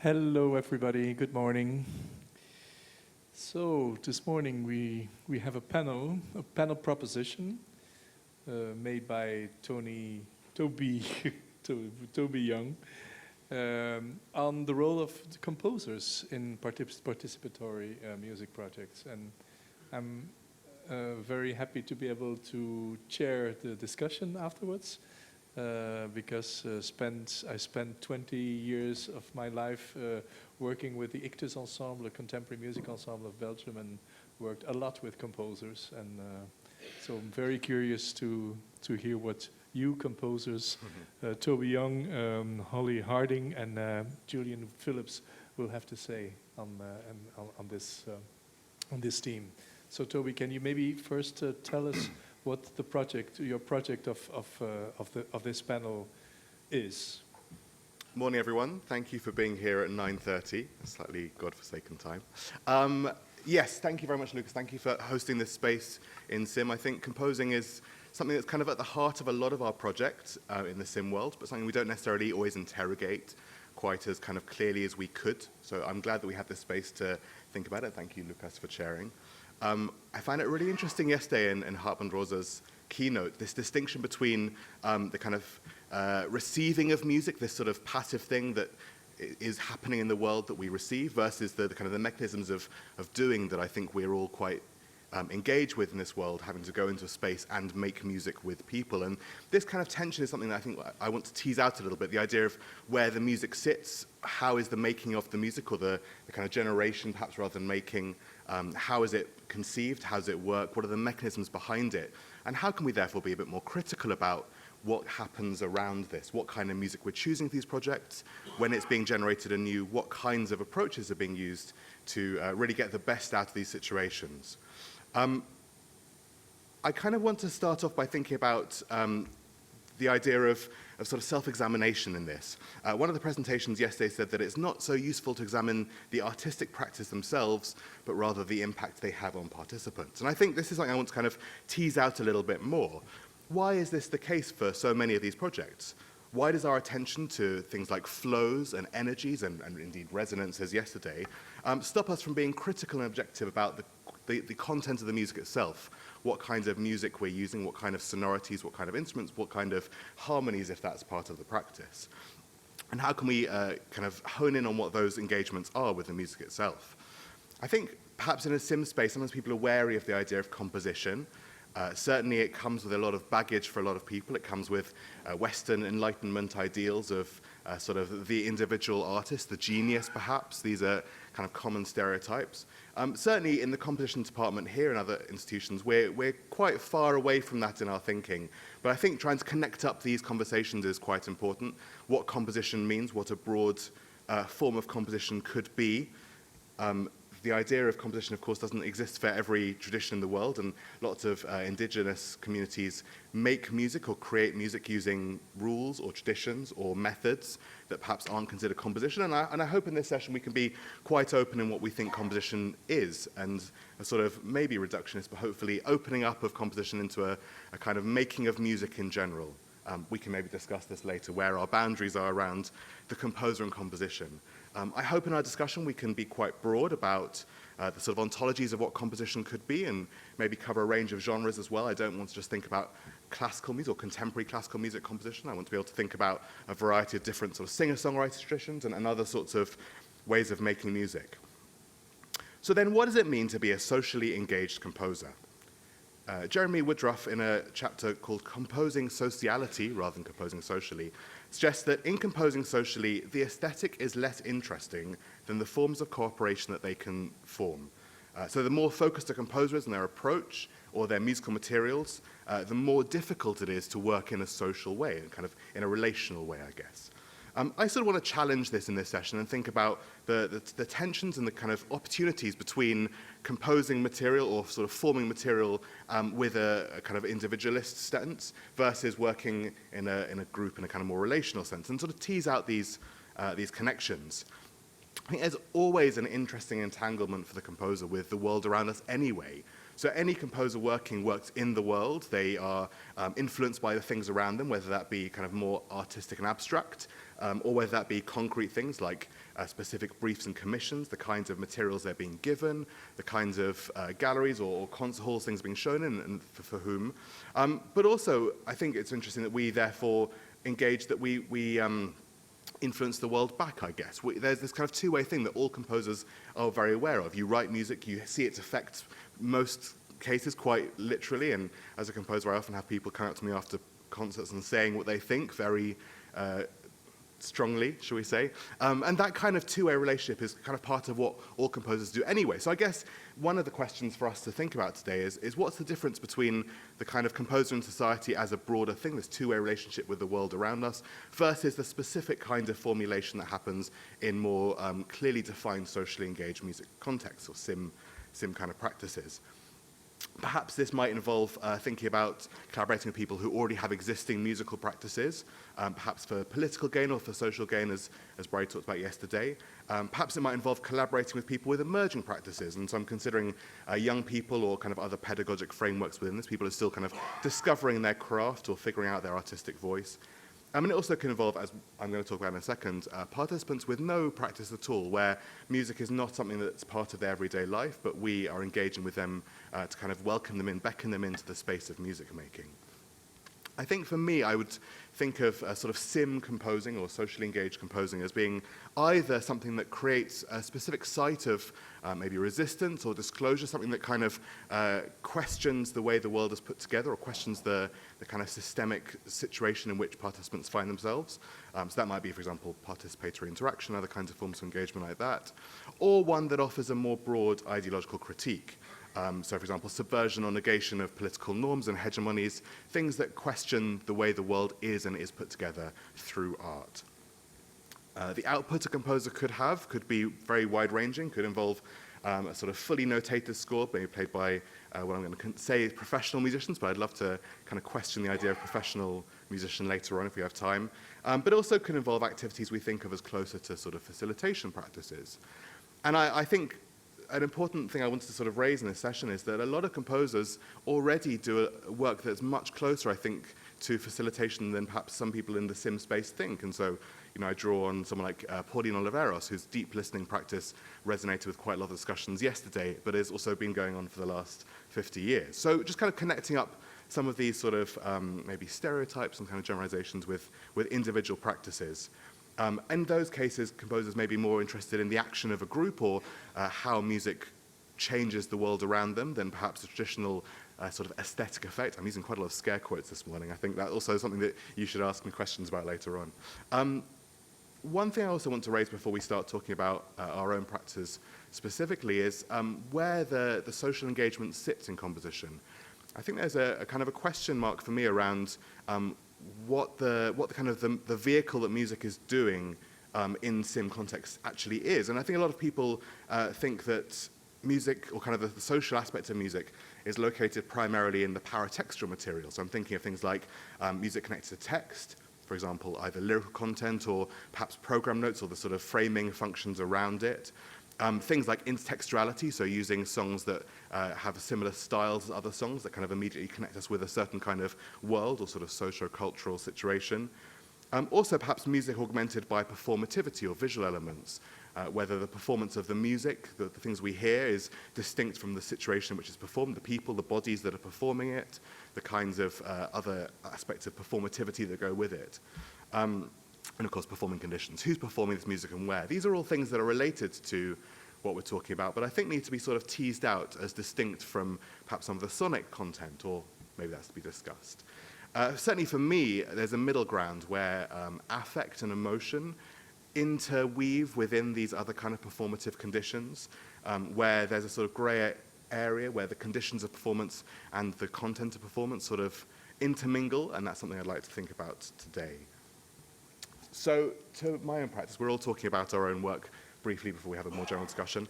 Hello, everybody. Good morning. So this morning we have a panel proposition made by Toby Toby Young on the role of the composers in participatory music projects, and I'm very happy to be able to chair the discussion afterwards. Because I spent 20 years of my life working with the Ictus Ensemble, a contemporary music ensemble of Belgium, and worked a lot with composers. And so I'm very curious to hear what you composers, Toby Young, Hollie Harding, and Julian Phillips will have to say on this theme. So Toby, can you maybe first tell us what your project of this panel is? Morning, everyone. Thank you for being here at 9:30, a slightly godforsaken time. Yes, thank you very much, Lukas. Thank you for hosting this space in SIMM. I think composing is something that's kind of at the heart of a lot of our projects in the SIMM world, but something we don't necessarily always interrogate quite as kind of clearly as we could. So I'm glad that we have this space to think about it. Thank you, Lukas, for sharing. I found it really interesting yesterday in Hartmut Rosa's keynote, this distinction between the kind of receiving of music, this sort of passive thing that is happening in the world that we receive, versus the kind of the mechanisms of doing that I think we're all quite engaged with in this world, having to go into a space and make music with people. And this kind of tension is something that I think I want to tease out a little bit, the idea of where the music sits, how is the making of the music, or the kind of generation perhaps rather than making, how is it conceived, how does it work, what are the mechanisms behind it, and how can we therefore be a bit more critical about what happens around this, what kind of music we're choosing for these projects, when it's being generated anew, what kinds of approaches are being used to really get the best out of these situations. I kind of want to start off by thinking about the idea of sort of self-examination in this. One of the presentations yesterday said that it's not so useful to examine the artistic practice themselves, but rather the impact they have on participants. And I think this is something I want to kind of tease out a little bit more. Why is this the case for so many of these projects? Why does our attention to things like flows and energies, and indeed resonances yesterday, stop us from being critical and objective about the content of the music itself? What kinds of music we're using, what kind of sonorities, what kind of instruments, what kind of harmonies, if that's part of the practice. And how can we kind of hone in on what those engagements are with the music itself? I think perhaps in a SIMM space, sometimes people are wary of the idea of composition. Certainly it comes with a lot of baggage for a lot of people. It comes with Western Enlightenment ideals of sort of the individual artist, the genius perhaps. These are kind of common stereotypes. Certainly in the composition department here and other institutions, we're quite far away from that in our thinking. But I think trying to connect up these conversations is quite important. What composition means, what a broad form of composition could be. The idea of composition, of course, doesn't exist for every tradition in the world, and lots of indigenous communities make music or create music using rules or traditions or methods that perhaps aren't considered composition. And I hope in this session we can be quite open in what we think composition is, and a sort of maybe reductionist, but hopefully opening up of composition into a kind of making of music in general. We can maybe discuss this later, where our boundaries are around the composer and composition. I hope in our discussion we can be quite broad about the sort of ontologies of what composition could be, and maybe cover a range of genres as well. I don't want to just think about classical music or contemporary classical music composition. I want to be able to think about a variety of different sort of singer-songwriter traditions and other sorts of ways of making music. So then what does it mean to be a socially engaged composer? Jeremy Woodruff, in a chapter called Composing Sociality, rather than Composing Socially, suggests that in composing socially, the aesthetic is less interesting than the forms of cooperation that they can form. So the more focused a composer is in their approach or their musical materials, the more difficult it is to work in a social way, and kind of in a relational way, I guess. I sort of want to challenge this in this session and think about the tensions and the kind of opportunities between composing material or sort of forming material with a kind of individualist stance versus working in a group in a kind of more relational sense, and sort of tease out these connections. I think there's always an interesting entanglement for the composer with the world around us anyway. So any composer works in the world. They are influenced by the things around them, whether that be kind of more artistic and abstract, or whether that be concrete things like specific briefs and commissions, the kinds of materials they're being given, the kinds of galleries or concert halls things being shown in, and for whom. But also, I think it's interesting that we therefore engage, that we influence the world back, I guess. There's this kind of two-way thing that all composers are very aware of. You write music, you see its effects, most cases quite literally, and as a composer I often have people come up to me after concerts and saying what they think very strongly, shall we say. And that kind of two-way relationship is kind of part of what all composers do anyway. So I guess one of the questions for us to think about today is what's the difference between the kind of composer in society as a broader thing, this two-way relationship with the world around us, versus the specific kind of formulation that happens in more clearly defined socially engaged music contexts, or SIMM kind of practices. Perhaps this might involve thinking about collaborating with people who already have existing musical practices, perhaps for political gain or for social gain, as Brady talked about yesterday. Perhaps it might involve collaborating with people with emerging practices, and so I'm considering young people or kind of other pedagogic frameworks within this. People are still kind of discovering their craft or figuring out their artistic voice. And it also can involve, as I'm going to talk about in a second, participants with no practice at all, where music is not something that's part of their everyday life, but we are engaging with them to kind of welcome them in, beckon them into the space of music making. I think for me, I would think of sort of SIMM composing or socially engaged composing as being either something that creates a specific site of maybe resistance or disclosure, something that kind of questions the way the world is put together or questions the kind of systemic situation in which participants find themselves. So that might be, for example, participatory interaction, other kinds of forms of engagement like that, or one that offers a more broad ideological critique. So, for example, subversion or negation of political norms and hegemonies, things that question the way the world is and is put together through art. The output a composer could be very wide-ranging, could involve a sort of fully notated score, maybe played by what I'm going to say professional musicians, but I'd love to kind of question the idea of professional musician later on if we have time. But also could involve activities we think of as closer to sort of facilitation practices. And I think an important thing I wanted to sort of raise in this session is that a lot of composers already do work that's much closer, I think, to facilitation than perhaps some people in the SIMM space think. And so, you know, I draw on someone like Pauline Oliveros, whose deep listening practice resonated with quite a lot of discussions yesterday, but has also been going on for the last 50 years. So just kind of connecting up some of these sort of maybe stereotypes and kind of generalizations with individual practices. In those cases, composers may be more interested in the action of a group or how music changes the world around them than perhaps a traditional sort of aesthetic effect. I'm using quite a lot of scare quotes this morning. I think that's also something that you should ask me questions about later on. One thing I also want to raise before we start talking about our own practices specifically is where the social engagement sits in composition. I think there's a kind of a question mark for me around what the kind of the vehicle that music is doing in SIMM context actually is. And I think a lot of people think that music, or kind of the social aspect of music, is located primarily in the paratextual material. So I'm thinking of things like music connected to text, for example, either lyrical content or perhaps program notes or the sort of framing functions around it. Things like intertextuality, so using songs that have similar styles as other songs that kind of immediately connect us with a certain kind of world or sort of socio-cultural situation. Also perhaps music augmented by performativity or visual elements, whether the performance of the music, the things we hear, is distinct from the situation in which it's performed, the people, the bodies that are performing it, the kinds of other aspects of performativity that go with it. And of course, performing conditions. Who's performing this music and where? These are all things that are related to what we're talking about, but I think need to be sort of teased out as distinct from perhaps some of the sonic content, or maybe that's to be discussed. Certainly for me, there's a middle ground where affect and emotion interweave within these other kind of performative conditions, where there's a sort of grey area where the conditions of performance and the content of performance sort of intermingle, and that's something I'd like to think about today. So, to my own practice, we're all talking about our own work briefly before we have a more general discussion.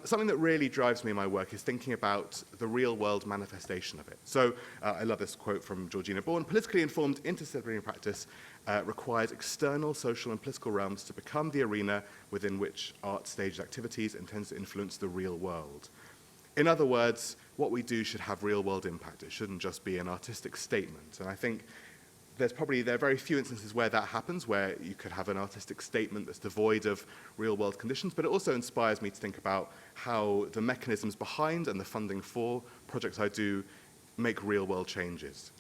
Something that really drives me in my work is thinking about the real-world manifestation of it. So, I love this quote from Georgina Bourne: politically informed interdisciplinary practice requires external social and political realms to become the arena within which art stages activities and tends to influence the real world. In other words, what we do should have real-world impact. It shouldn't just be an artistic statement. And I think there are very few instances where that happens, where you could have an artistic statement that's devoid of real-world conditions, but it also inspires me to think about how the mechanisms behind and the funding for projects I do make real-world changes.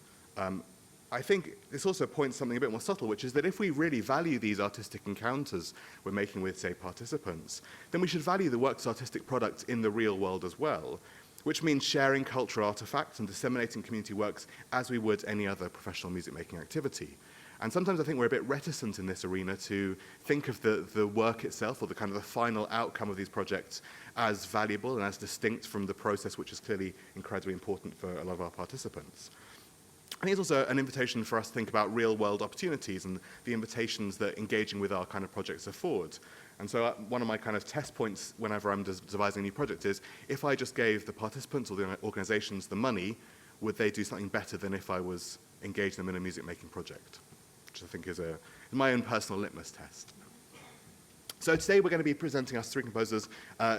I think this also points to something a bit more subtle, which is that if we really value these artistic encounters we're making with, say, participants, then we should value the work's artistic products in the real world as well, which means sharing cultural artifacts and disseminating community works as we would any other professional music-making activity. And sometimes I think we're a bit reticent in this arena to think of the work itself, or the kind of the final outcome of these projects, as valuable and as distinct from the process, which is clearly incredibly important for a lot of our participants. I think it's also an invitation for us to think about real-world opportunities and the invitations that engaging with our kind of projects afford. And so one of my kind of test points whenever I'm devising a new project is, if I just gave the participants or the organizations the money, would they do something better than if I was engaging them in a music-making project? Which I think is my own personal litmus test. So today we're going to be presenting us three composers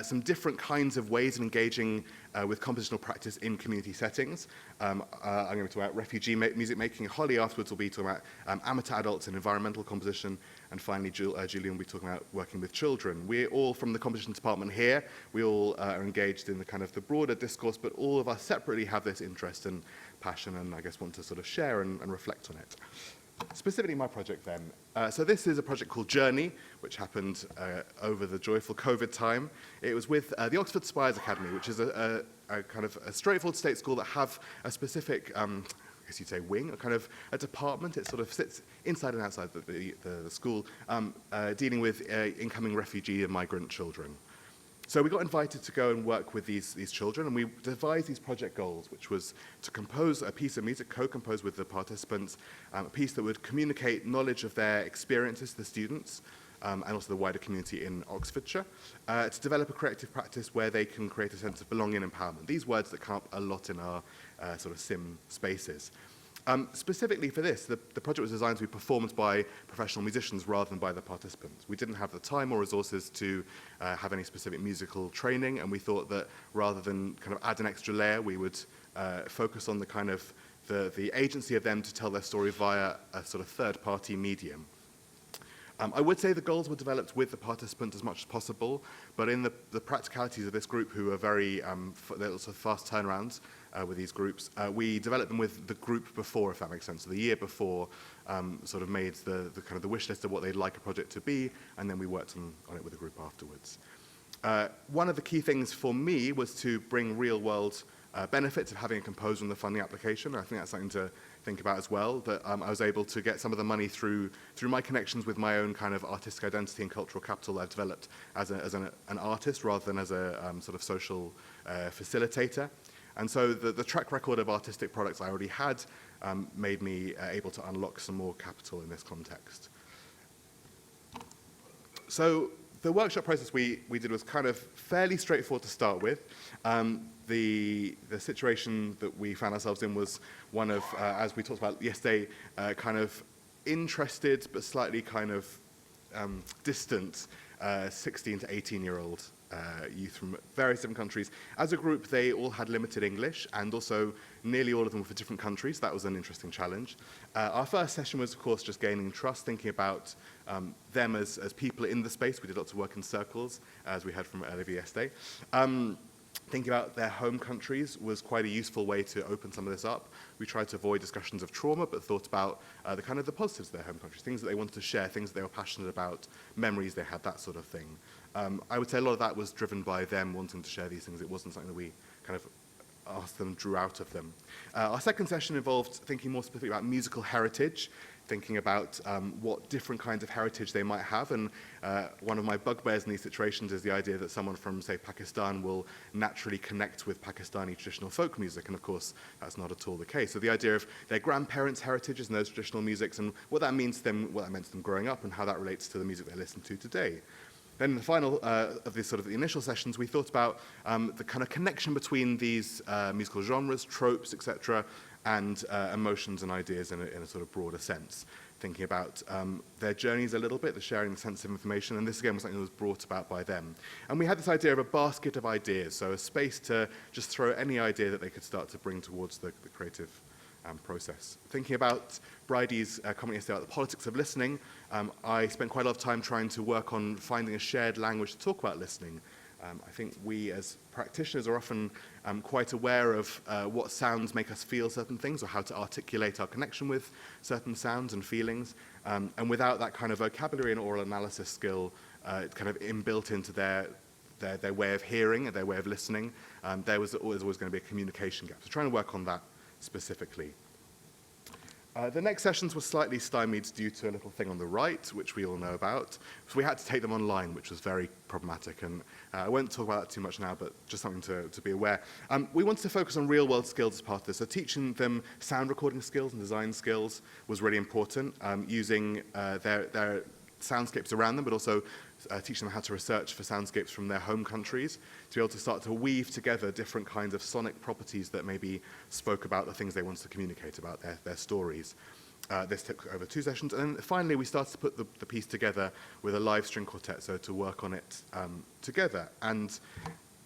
some different kinds of ways of engaging with compositional practice in community settings. I'm going to be talking about refugee music making. Hollie afterwards will be talking about amateur adults and environmental composition. And finally, Julian will be talking about working with children. We're all from the composition department here. We all are engaged in the kind of the broader discourse, but all of us separately have this interest and passion, and I guess want to sort of share and reflect on it. Specifically my project then. So this is a project called Journey, which happened over the joyful COVID time. It was with the Oxford Spires Academy, which is a kind of a straightforward state school that have a specific, I guess you'd say wing, a kind of a department. It sort of sits inside and outside the school, dealing with incoming refugee and migrant children. So we got invited to go and work with these children, and we devised these project goals, which was to compose a piece of music, co-compose with the participants, a piece that would communicate knowledge of their experiences to the students, and also the wider community in Oxfordshire, to develop a creative practice where they can create a sense of belonging and empowerment. These words that come up a lot in our sort of SIMM spaces. Specifically for this, the project was designed to be performed by professional musicians rather than by the participants. We didn't have the time or resources to have any specific musical training, and we thought that rather than kind of add an extra layer, we would focus on the kind of the agency of them to tell their story via a sort of third-party medium. I would say the goals were developed with the participants as much as possible, but in the practicalities of this group, who are very lots of fast turnarounds with these groups, we developed them with the group before, if that makes sense. So the year before, sort of made the kind of the wish list of what they'd like a project to be, and then we worked on it with the group afterwards. One of the key things for me was to bring real-world benefits of having a composer in the funding application. I think that's something to think about as well, that I was able to get some of the money through my connections with my own kind of artistic identity and cultural capital that I've developed as an artist rather than as a sort of social facilitator. And so the track record of artistic products I already had made me able to unlock some more capital in this context. So the workshop process we did was kind of fairly straightforward to start with. The situation that we found ourselves in was one of, as we talked about yesterday, kind of interested but slightly kind of distant 16 to 18-year-old youth from various different countries. As a group, they all had limited English, and also nearly all of them were from different countries. That was an interesting challenge. Our first session was, of course, just gaining trust, thinking about them as people in the space. We did lots of work in circles, as we heard from Olivia yesterday. Thinking about their home countries was quite a useful way to open some of this up. We tried to avoid discussions of trauma, but thought about the positives of their home countries, things that they wanted to share, things that they were passionate about, memories they had, that sort of thing. I would say a lot of that was driven by them wanting to share these things. It wasn't something that we kind of asked them, drew out of them. Our second session involved thinking more specifically about musical heritage, thinking about what different kinds of heritage they might have. And one of my bugbears in these situations is the idea that someone from, say, Pakistan will naturally connect with Pakistani traditional folk music. And of course, that's not at all the case. So the idea of their grandparents' heritages and those traditional musics and what that means to them, what that meant to them growing up, and how that relates to the music they listen to today. Then in the final of this sort of the initial sessions, we thought about the kind of connection between these musical genres, tropes, etc., and emotions and ideas in a sort of broader sense. thinking about their journeys a little bit, the sharing the sense of information, and this again was something that was brought about by them. And we had this idea of a basket of ideas, so a space to just throw any idea that they could start to bring towards the creative process. Thinking about Bridie's comment yesterday about the politics of listening, I spent quite a lot of time trying to work on finding a shared language to talk about listening. I think we as practitioners are often quite aware of what sounds make us feel certain things or how to articulate our connection with certain sounds and feelings. And without that kind of vocabulary and oral analysis skill kind of inbuilt into their way of hearing and their way of listening, there was always going to be a communication gap. So trying to work on that specifically. The next sessions were slightly stymied due to a little thing on the right, which we all know about. So we had to take them online, which was very problematic. And I won't talk about that too much now, but just something to be aware. We wanted to focus on real-world skills as part of this. So teaching them sound recording skills and design skills was really important, using their soundscapes around them, but also teaching them how to research for soundscapes from their home countries, to be able to start to weave together different kinds of sonic properties that maybe spoke about the things they wanted to communicate about their stories. This took over 2 sessions, and then finally we started to put the piece together with a live string quartet, so to work on it together. And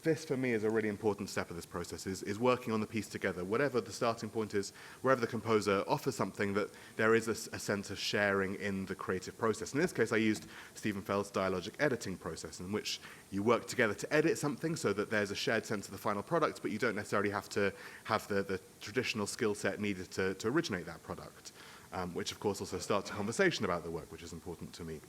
this, for me, is a really important step of this process, is working on the piece together. Whatever the starting point is, wherever the composer offers something, that there is a sense of sharing in the creative process. In this case, I used Stephen Feld's dialogic editing process, in which you work together to edit something so that there's a shared sense of the final product, but you don't necessarily have to have the traditional skill set needed to originate that product, which, of course, also starts a conversation about the work, which is important to me.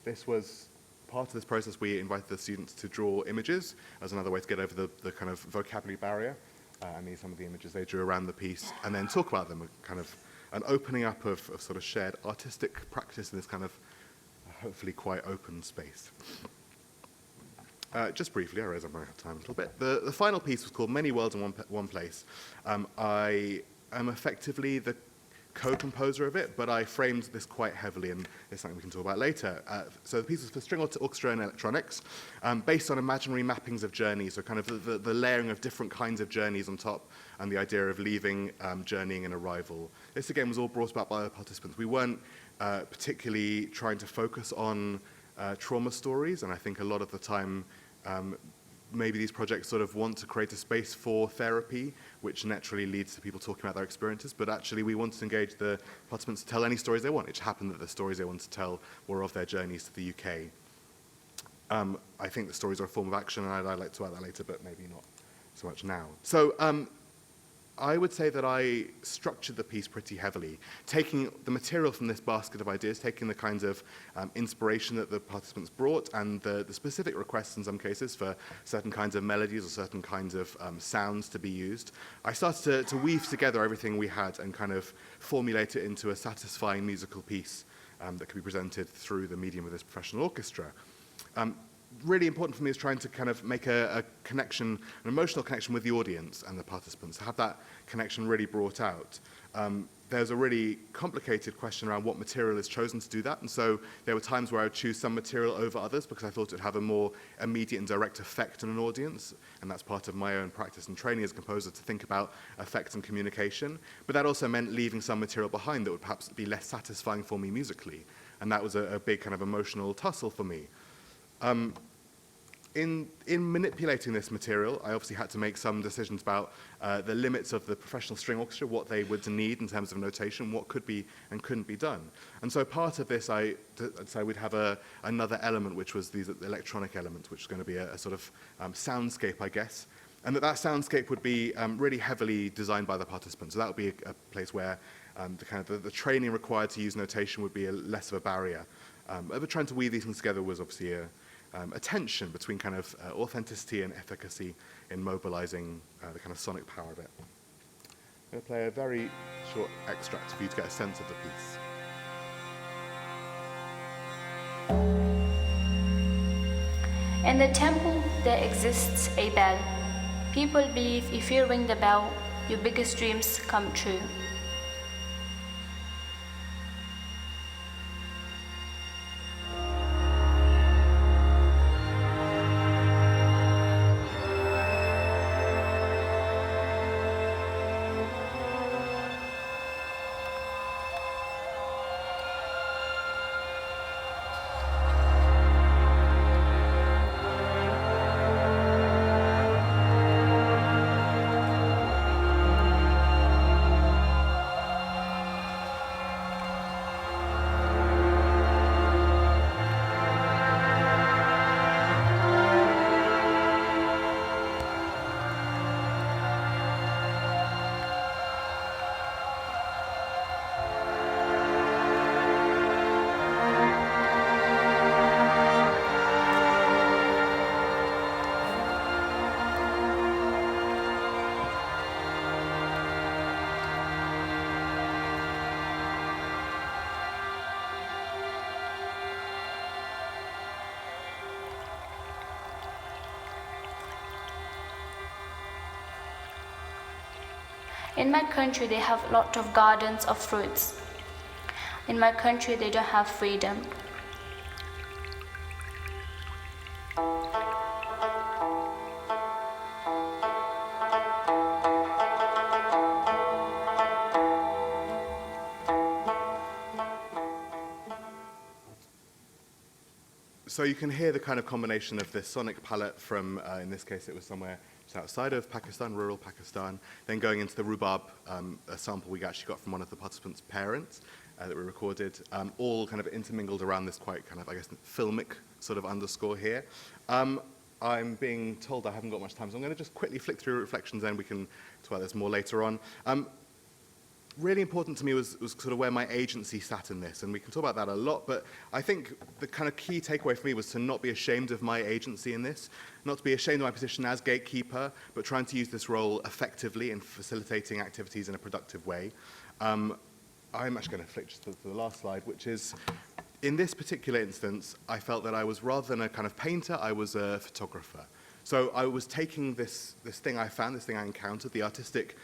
This was part of this process. We invited the students to draw images as another way to get over the kind of vocabulary barrier. And these are some of the images they drew around the piece, and then talk about them, kind of an opening up of sort of shared artistic practice in this kind of hopefully quite open space. Just briefly, I realize I'm running out of time a little bit. The final piece was called Many Worlds in One Place. I am effectively the co-composer of it, but I framed this quite heavily, and it's something we can talk about later. So the piece was for string orchestra and electronics, based on imaginary mappings of journeys, so kind of the layering of different kinds of journeys on top, and the idea of leaving, journeying, and arrival. This, again, was all brought about by the participants. We weren't particularly trying to focus on trauma stories, and I think a lot of the time, maybe these projects sort of want to create a space for therapy, which naturally leads to people talking about their experiences, but actually we wanted to engage the participants to tell any stories they want. It just happened that the stories they wanted to tell were of their journeys to the UK. I think the stories are a form of action, and I'd like to add that later, but maybe not so much now. So I would say that I structured the piece pretty heavily, taking the material from this basket of ideas, taking the kinds of inspiration that the participants brought, and the specific requests in some cases for certain kinds of melodies or certain kinds of sounds to be used. I started to weave together everything we had and kind of formulate it into a satisfying musical piece that could be presented through the medium of this professional orchestra. Really important for me is trying to kind of make a connection, an emotional connection with the audience and the participants, to have that connection really brought out. There's a really complicated question around what material is chosen to do that, and so there were times where I would choose some material over others because I thought it would have a more immediate and direct effect on an audience, and that's part of my own practice and training as a composer, to think about effect and communication. But that also meant leaving some material behind that would perhaps be less satisfying for me musically, and that was a big kind of emotional tussle for me. In manipulating this material, I obviously had to make some decisions about the limits of the professional string orchestra, what they would need in terms of notation, what could be and couldn't be done. And so part of this, I decided we'd have another element, which was these electronic elements, which is going to be a sort of soundscape, I guess. And that soundscape would be really heavily designed by the participants. So that would be a place where the training required to use notation would be less of a barrier. But trying to weave these things together was obviously a tension between kind of authenticity and efficacy in mobilizing the kind of sonic power of it. I'm going to play a very short extract for you to get a sense of the piece. In the temple, there exists a bell. People believe if you ring the bell, your biggest dreams come true. In my country, they have a lot of gardens of fruits. In my country, they don't have freedom. So you can hear the kind of combination of this sonic palette from, in this case, it was somewhere just outside of Pakistan, rural Pakistan, then going into the rhubarb, a sample we actually got from one of the participants' parents that we recorded, all kind of intermingled around this quite kind of, I guess, filmic sort of underscore here. I'm being told I haven't got much time, so I'm going to just quickly flick through reflections, then we can talk about this more later on. Really important to me was sort of where my agency sat in this, and we can talk about that a lot, but I think the kind of key takeaway for me was to not be ashamed of my agency in this, not to be ashamed of my position as gatekeeper, but trying to use this role effectively in facilitating activities in a productive way. I'm actually going to flick just to the last slide, which is, in this particular instance, I felt that I was, rather than a kind of painter, I was a photographer. So I was taking this thing I found, this thing I encountered, the artistic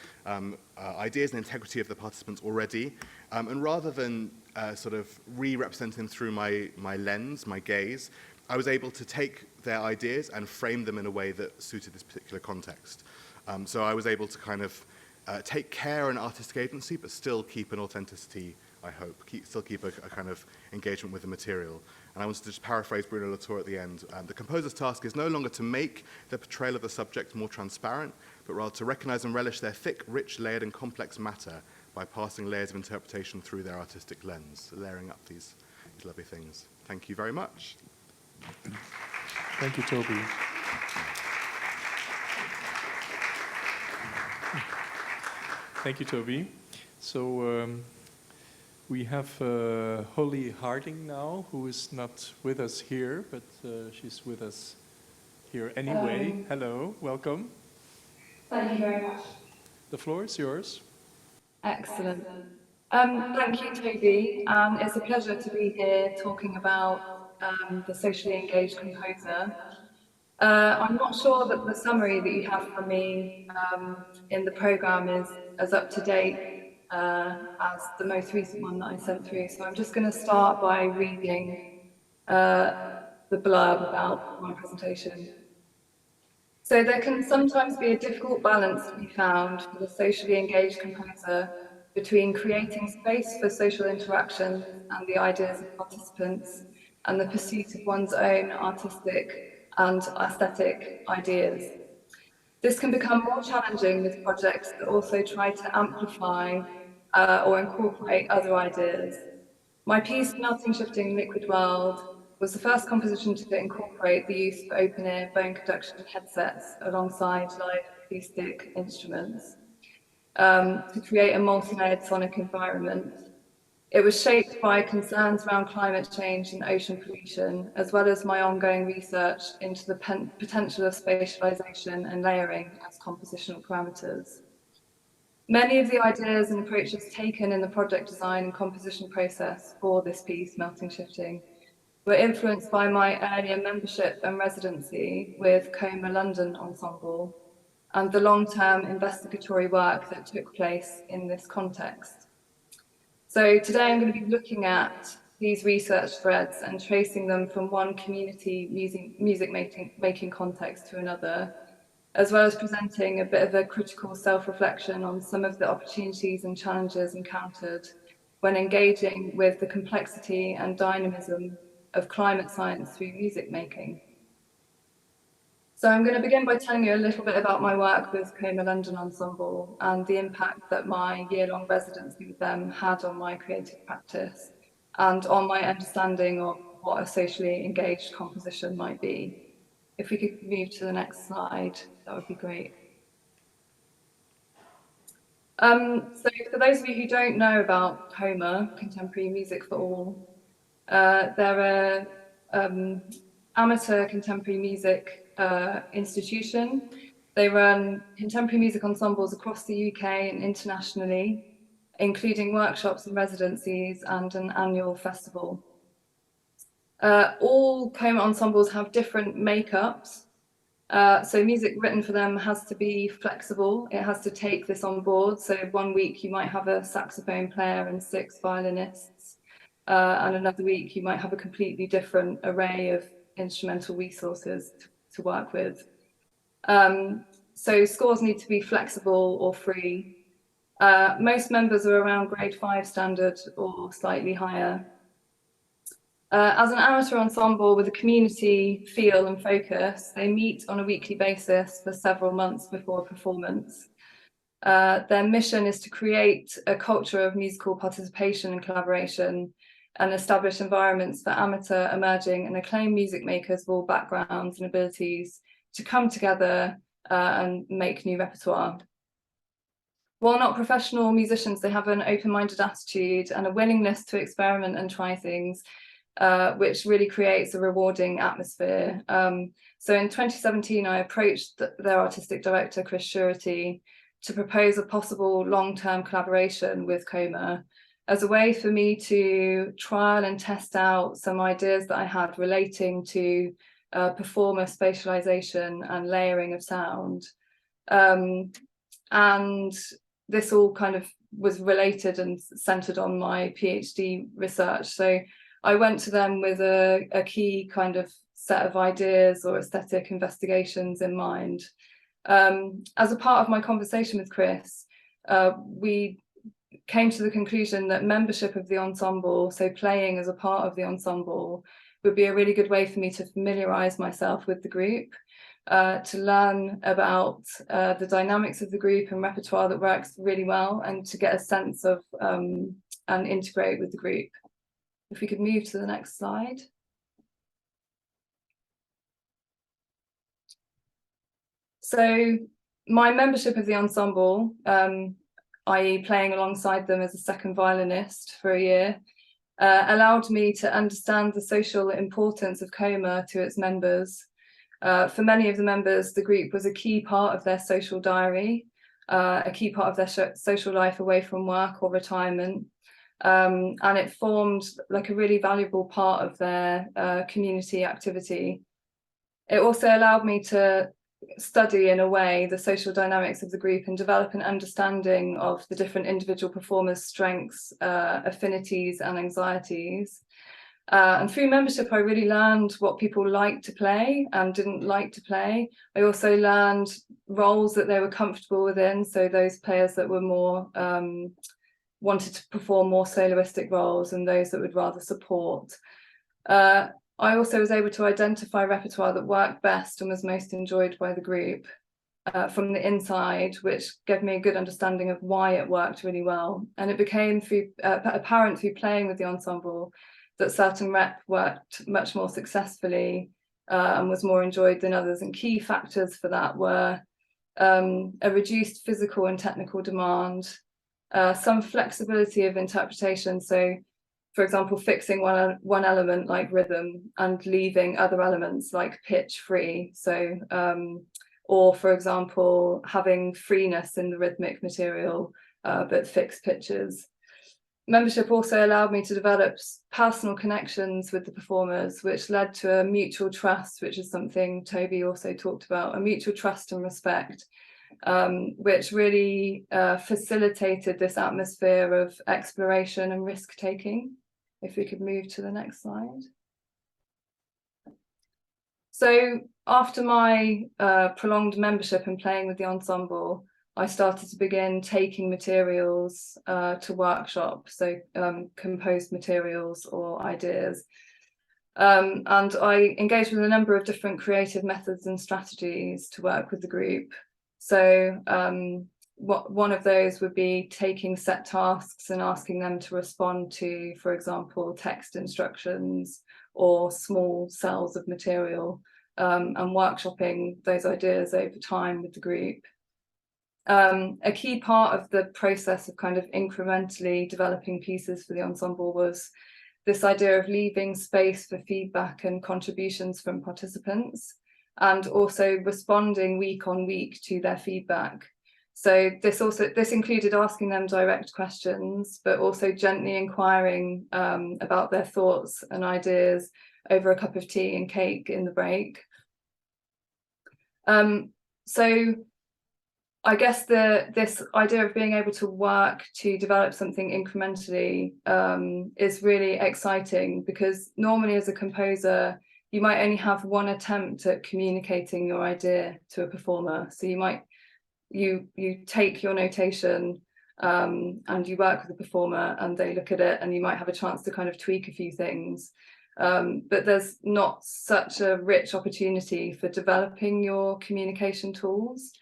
ideas and integrity of the participants already, and rather than sort of re-represent them through my lens, my gaze, I was able to take their ideas and frame them in a way that suited this particular context. So I was able to kind of take care and artistic agency, but still keep an authenticity, I hope, still keep a kind of engagement with the material. And I wanted to just paraphrase Bruno Latour at the end. The composer's task is no longer to make the portrayal of the subject more transparent, but rather to recognize and relish their thick, rich, layered, and complex matter by passing layers of interpretation through their artistic lens, layering up these lovely things. Thank you very much. Thank you, Toby. Thank you, Toby. So we have Hollie Harding now, who is not with us here, but she's with us here anyway. Hello, welcome. Thank you very much. The floor is yours. Excellent. Thank you, Toby. It's a pleasure to be here talking about the socially engaged composer. I'm not sure that the summary that you have for me in the programme is as up to date as the most recent one that I sent through. So I'm just going to start by reading the blurb about my presentation. So there can sometimes be a difficult balance to be found for the socially engaged composer between creating space for social interaction and the ideas of participants and the pursuit of one's own artistic and aesthetic ideas. This can become more challenging with projects that also try to amplify or incorporate other ideas. My piece, Melting, Shifting, Liquid World, was the first composition to incorporate the use of open-ear bone conduction headsets alongside live acoustic instruments to create a multi-layered sonic environment. It was shaped by concerns around climate change and ocean pollution, as well as my ongoing research into the potential of spatialization and layering as compositional parameters. Many of the ideas and approaches taken in the project design and composition process for this piece, Melting Shifting, were influenced by my earlier membership and residency with Coma London Ensemble and the long-term investigatory work that took place in this context. So today I'm going to be looking at these research threads and tracing them from one community music making context to another, as well as presenting a bit of a critical self-reflection on some of the opportunities and challenges encountered when engaging with the complexity and dynamism of climate science through music making. So I'm going to begin by telling you a little bit about my work with Coma London Ensemble and the impact that my year-long residency with them had on my creative practice and on my understanding of what a socially engaged composition might be. If we could move to the next slide, that would be great. So for those of you who don't know about Coma, Contemporary Music for All, they're an amateur contemporary music institution. They run contemporary music ensembles across the UK and internationally, including workshops and residencies and an annual festival. All Coma ensembles have different makeups, So music written for them has to be flexible. It has to take this on board. So 1 week you might have a saxophone player and 6 violinists, and another week you might have a completely different array of instrumental resources to work with. So scores need to be flexible or free. Most members are around grade 5 standard or slightly higher. As an amateur ensemble with a community feel and focus, they meet on a weekly basis for several months before a performance. Their mission is to create a culture of musical participation and collaboration and establish environments for amateur, emerging and acclaimed music makers of all backgrounds and abilities to come together and make new repertoire. While not professional musicians, they have an open-minded attitude and a willingness to experiment and try things, which really creates a rewarding atmosphere. So in 2017, I approached their artistic director, Chris Surety, to propose a possible long-term collaboration with Coma as a way for me to trial and test out some ideas that I had relating to performer spatialization and layering of sound. And this all kind of was related and centered on my PhD research. So I went to them with a key kind of set of ideas or aesthetic investigations in mind. As a part of my conversation with Chris, we came to the conclusion that membership of the ensemble, so playing as a part of the ensemble, would be a really good way for me to familiarize myself with the group, to learn about the dynamics of the group and repertoire that works really well, and to get a sense of and integrate with the group. If we could move to the next slide. So my membership of the ensemble, i.e. playing alongside them as a second violinist for a year, allowed me to understand the social importance of Coma to its members. For many of the members, the group was a key part of their social diary, a key part of their social life away from work or retirement. And it formed like a really valuable part of their community activity. It also allowed me to study in a way the social dynamics of the group and develop an understanding of the different individual performers' strengths, affinities and anxieties. And through membership, I really learned what people liked to play and didn't like to play. I also learned roles that they were comfortable within, so those players that were more wanted to perform more soloistic roles and those that would rather support. I also was able to identify repertoire that worked best and was most enjoyed by the group from the inside, which gave me a good understanding of why it worked really well. And it became apparent through playing with the ensemble that certain rep worked much more successfully and was more enjoyed than others. And key factors for that were a reduced physical and technical demand, some flexibility of interpretation. So, for example, fixing one element like rhythm and leaving other elements like pitch free. So, or for example, having freeness in the rhythmic material, but fixed pitches. Membership also allowed me to develop personal connections with the performers, which led to a mutual trust, which is something Toby also talked about, a mutual trust and respect, which really facilitated this atmosphere of exploration and risk-taking. If we could move to the next slide. So after my prolonged membership and playing with the ensemble, I started to begin taking materials to workshop, so composed materials or ideas. And I engaged with a number of different creative methods and strategies to work with the group. So one of those would be taking set tasks and asking them to respond to, for example, text instructions or small cells of material, and workshopping those ideas over time with the group. A key part of the process of kind of incrementally developing pieces for the ensemble was this idea of leaving space for feedback and contributions from participants, and also responding week on week to their feedback. So this included asking them direct questions, but also gently inquiring about their thoughts and ideas over a cup of tea and cake in the break. So I guess this idea of being able to work to develop something incrementally is really exciting, because normally as a composer, you might only have one attempt at communicating your idea to a performer. So you take your notation and you work with the performer and they look at it, and you might have a chance to kind of tweak a few things. But there's not such a rich opportunity for developing your communication tools.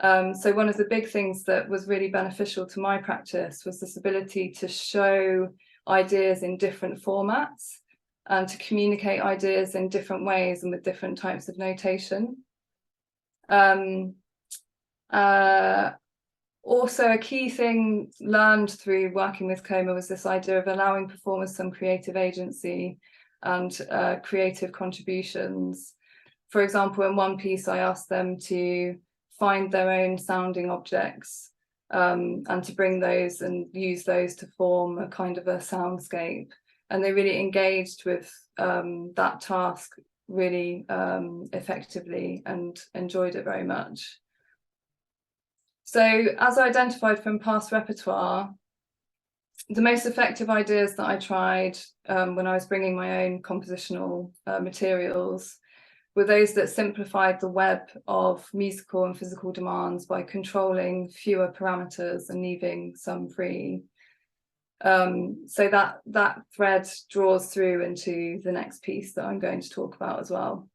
So one of the big things that was really beneficial to my practice was this ability to show ideas in different formats and to communicate ideas in different ways and with different types of notation. Also, a key thing learned through working with Coma was this idea of allowing performers some creative agency and creative contributions. For example, in one piece, I asked them to find their own sounding objects and to bring those and use those to form a kind of a soundscape. And they really engaged with that task really effectively and enjoyed it very much. So as I identified from past repertoire, the most effective ideas that I tried when I was bringing my own compositional materials were those that simplified the web of musical and physical demands by controlling fewer parameters and leaving some free. So that thread draws through into the next piece that I'm going to talk about as well.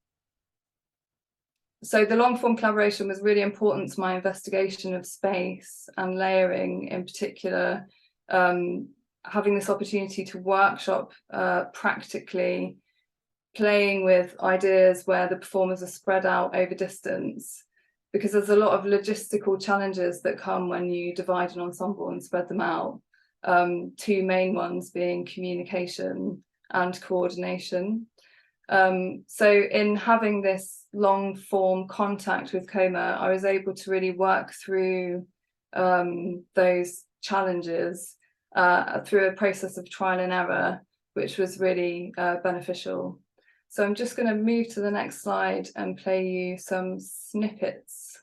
So the long form collaboration was really important to my investigation of space and layering in particular. Having this opportunity to workshop practically, playing with ideas where the performers are spread out over distance, because there's a lot of logistical challenges that come when you divide an ensemble and spread them out. Two main ones being communication and coordination. So in having this long form contact with Coma, I was able to really work through those challenges through a process of trial and error, which was really beneficial. So I'm just going to move to the next slide and play you some snippets.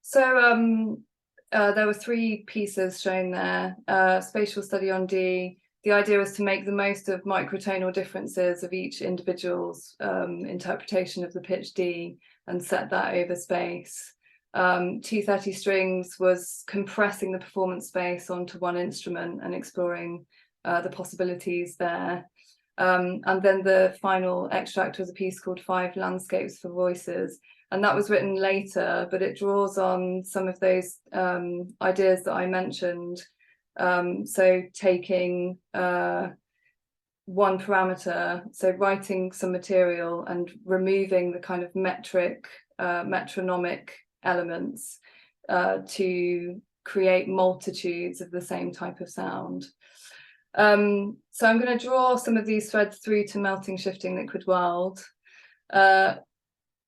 So there were three pieces shown there. Spatial study on D. The idea was to make the most of microtonal differences of each individual's interpretation of the pitch D and set that over space. 230 strings was compressing the performance space onto one instrument and exploring the possibilities there. And then the final extract was a piece called 5 Landscapes for Voices. And that was written later, but it draws on some of those ideas that I mentioned. So taking one parameter, so writing some material and removing the kind of metronomic elements to create multitudes of the same type of sound. So I'm going to draw some of these threads through to Melting Shifting Liquid World.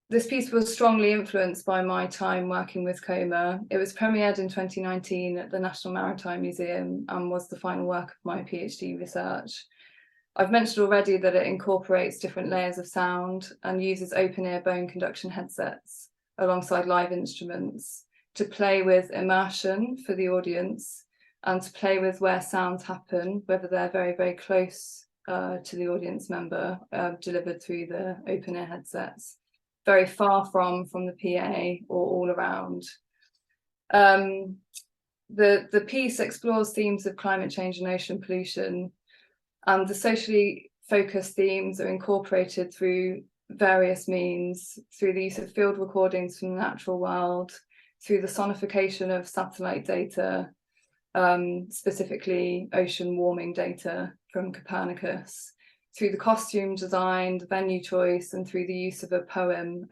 This piece was strongly influenced by my time working with Coma. It was premiered in 2019 at the National Maritime Museum and was the final work of my PhD research. I've mentioned already that it incorporates different layers of sound and uses open-ear bone conduction headsets alongside live instruments to play with immersion for the audience and to play with where sounds happen, whether they're very, very close to the audience member, delivered through the open-ear headsets, very far from the PA or all around. The piece explores themes of climate change and ocean pollution, and the socially focused themes are incorporated through various means, through the use of field recordings from the natural world, through the sonification of satellite data, specifically ocean warming data from Copernicus, through the costume design, the venue choice, and through the use of a poem,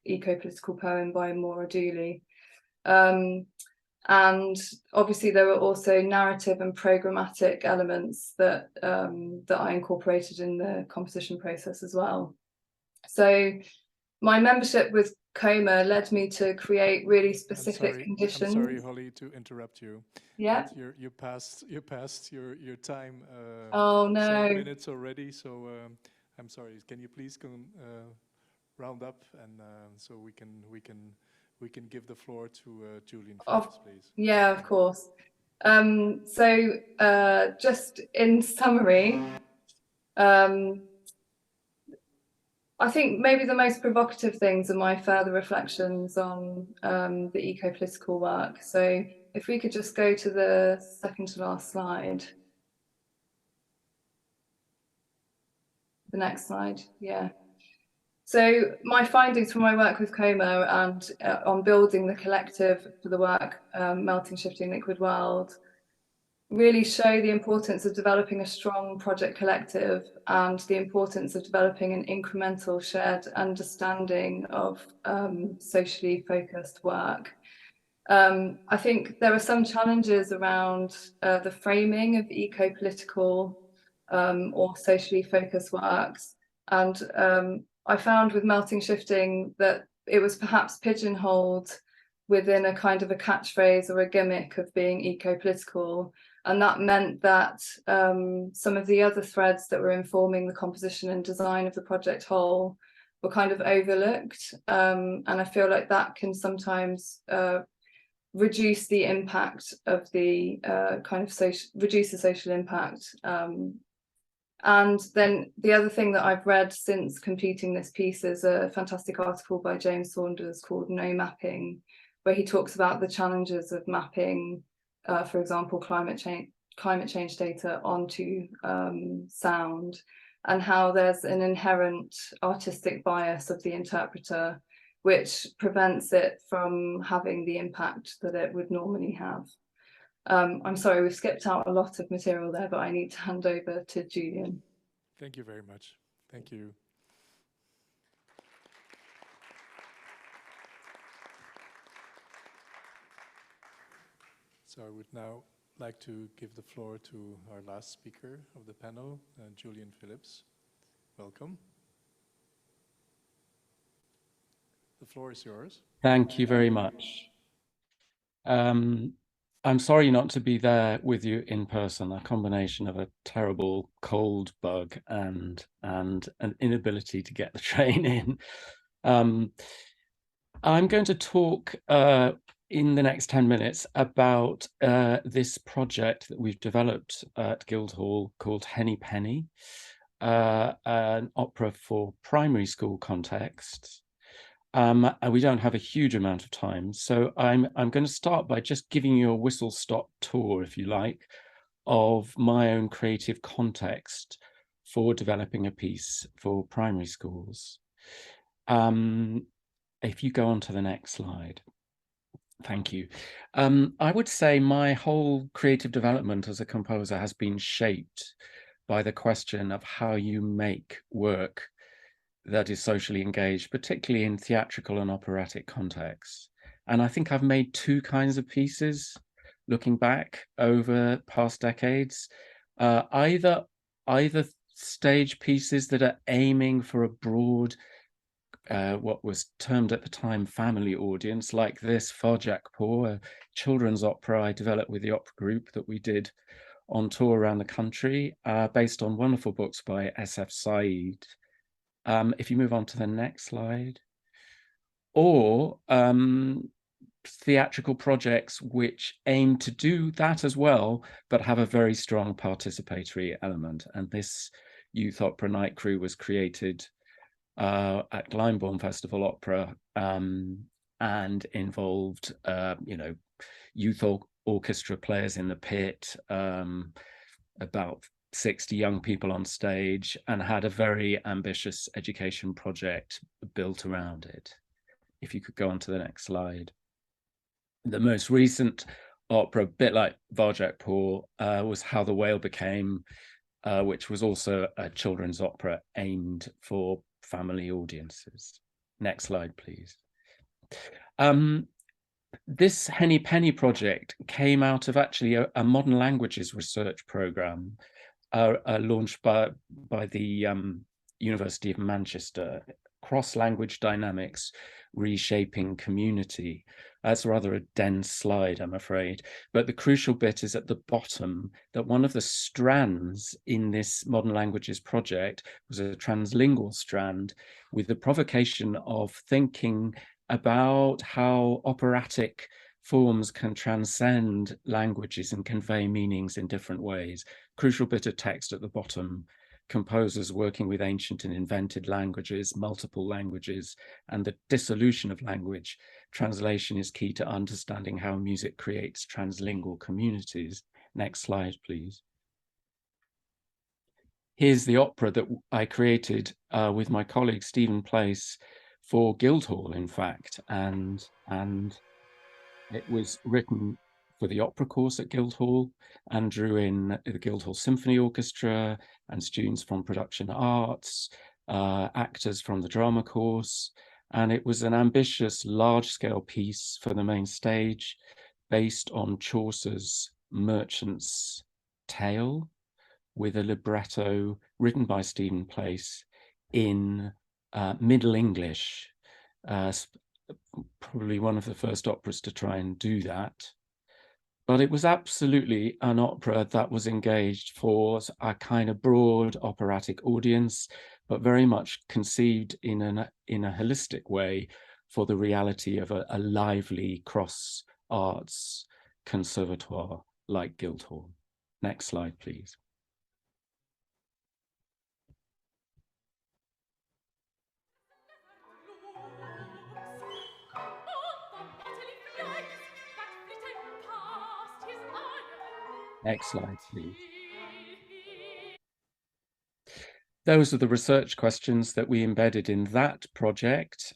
eco-political poem by Maura Dooley. And obviously there are also narrative and programmatic elements that I incorporated in the composition process as well. So my membership with COMA led me to create really specific conditions. I'm sorry, Hollie, to interrupt you. Yeah. You passed your time. Oh no. 7 minutes already. So I'm sorry. Can you please round up, and so we can give the floor to Julian first, please. Yeah, of course. So just in summary, I think maybe the most provocative things are my further reflections on the eco-political work. So if we could just go to the second to last slide. The next slide, yeah. So my findings from my work with COMA and on building the collective for the work, Melting, Shifting, Liquid World, really show the importance of developing a strong project collective and the importance of developing an incremental shared understanding of socially focused work. I think there are some challenges around the framing of eco-political or socially focused works, and I found with Melting Shifting that it was perhaps pigeonholed within a kind of a catchphrase or a gimmick of being eco-political. And that meant that some of the other threads that were informing the composition and design of the project whole were kind of overlooked. And I feel like that can sometimes reduce the impact of the reduce the social impact. And then the other thing that I've read since completing this piece is a fantastic article by James Saunders called No Mapping, where he talks about the challenges of mapping, for example, climate change data onto sound, and how there's an inherent artistic bias of the interpreter, which prevents it from having the impact that it would normally have. I'm sorry, we've skipped out a lot of material there, but I need to hand over to Julian. Thank you very much. Thank you. So I would now like to give the floor to our last speaker of the panel, Julian Phillips. Welcome. The floor is yours. Thank you very much. I'm sorry not to be there with you in person, a combination of a terrible cold bug and an inability to get the train in. I'm going to talk in the next 10 minutes about this project that we've developed at Guildhall called Henny Penny, an opera for primary school context. And we don't have a huge amount of time, so I'm going to start by just giving you a whistle-stop tour, if you like, of my own creative context for developing a piece for primary schools. If you go on to the next slide. Thank you. I would say my whole creative development as a composer has been shaped by the question of how you make work that is socially engaged, particularly in theatrical and operatic contexts. And I think I've made two kinds of pieces looking back over past decades, either stage pieces that are aiming for a broad, what was termed at the time family audience, like this Farjak Poor, a children's opera I developed with the opera group that we did on tour around the country, based on wonderful books by S.F. Said. If you move on to the next slide. Or theatrical projects which aim to do that as well, but have a very strong participatory element. And this youth opera night crew was created at Glyndebourne Festival Opera, and involved, youth orchestra players in the pit, about 60 young people on stage, and had a very ambitious education project built around it. If you could go on to the next slide. The most recent opera, a bit like Varjakpur, was How the Whale Became, which was also a children's opera aimed for family audiences. Next slide, please. This Henny Penny project came out of actually a modern languages research program launched by the University of Manchester, Cross-Language Dynamics, Reshaping Community. That's rather a dense slide, I'm afraid. But the crucial bit is at the bottom, that one of the strands in this modern languages project was a translingual strand with the provocation of thinking about how operatic forms can transcend languages and convey meanings in different ways. Crucial bit of text at the bottom. Composers working with ancient and invented languages, multiple languages, and the dissolution of language. Translation is key to understanding how music creates translingual communities. Next slide, please. Here's the opera that I created with my colleague Stephen Place for Guildhall, in fact, and it was written for the opera course at Guildhall, and drew in the Guildhall Symphony Orchestra and students from production arts, actors from the drama course. And it was an ambitious, large-scale piece for the main stage based on Chaucer's Merchant's Tale, with a libretto written by Stephen Place in Middle English, probably one of the first operas to try and do that. But it was absolutely an opera that was engaged for a kind of broad operatic audience, but very much conceived in a holistic way for the reality of a lively cross arts conservatoire like Guildhall. Next slide, please. Next slide, please. Those are the research questions that we embedded in that project,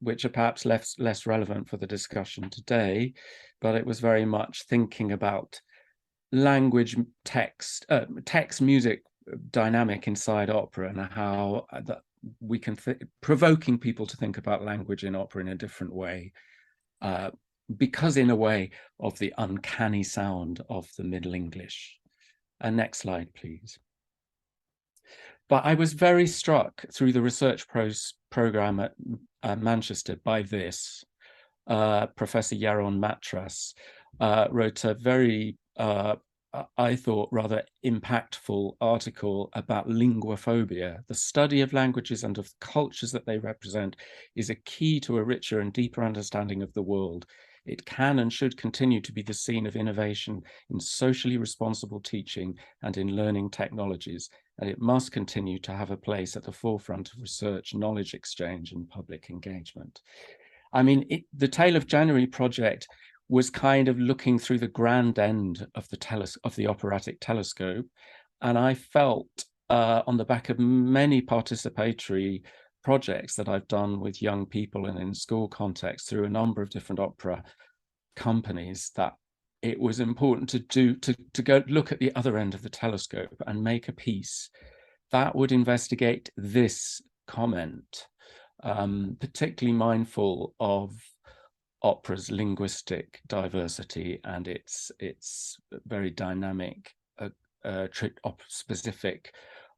which are perhaps less relevant for the discussion today, but it was very much thinking about language, text music dynamic inside opera, and how that we can provoking people to think about language in opera in a different way, because in a way of the uncanny sound of the Middle English. Next slide, please. But I was very struck through the research program at Manchester by this. Professor Yaron Matras wrote a very, I thought, rather impactful article about linguophobia. The study of languages and of cultures that they represent is a key to a richer and deeper understanding of the world. It can and should continue to be the scene of innovation in socially responsible teaching and in learning technologies, and it must continue to have a place at the forefront of research, knowledge exchange, and public engagement. I mean, the Tale of January project was kind of looking through the grand end of the operatic telescope, and I felt on the back of many participatory projects that I've done with young people and in school context through a number of different opera companies, that it was important to go look at the other end of the telescope and make a piece that would investigate this comment, particularly mindful of opera's linguistic diversity and its very dynamic, specific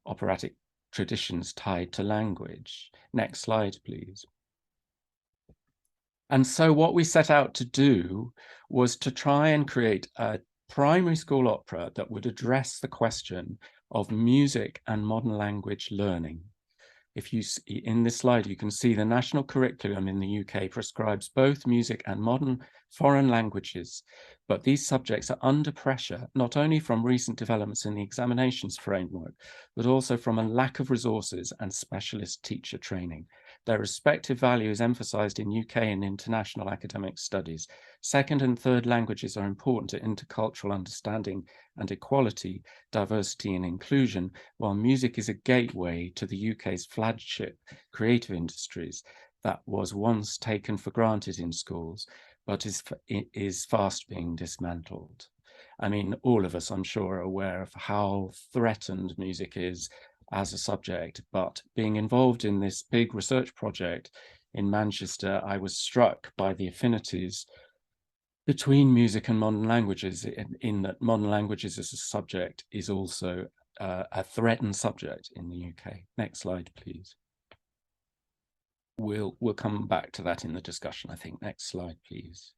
operatic traditions tied to language. Next slide, please. And so what we set out to do was to try and create a primary school opera that would address the question of music and modern language learning. If you see in this slide, you can see the national curriculum in the UK prescribes both music and modern foreign languages, but these subjects are under pressure, not only from recent developments in the examinations framework, but also from a lack of resources and specialist teacher training. Their respective value is emphasized in UK and international academic studies. Second and third languages are important to intercultural understanding and equality, diversity and inclusion, while music is a gateway to the UK's flagship creative industries that was once taken for granted in schools, but is fast being dismantled. I mean, all of us, I'm sure, are aware of how threatened music is as a subject, but being involved in this big research project in Manchester, I was struck by the affinities between music and modern languages, in that modern languages as a subject is also a threatened subject in the UK. Next slide, please. We'll come back to that in the discussion, I think. Next slide, please.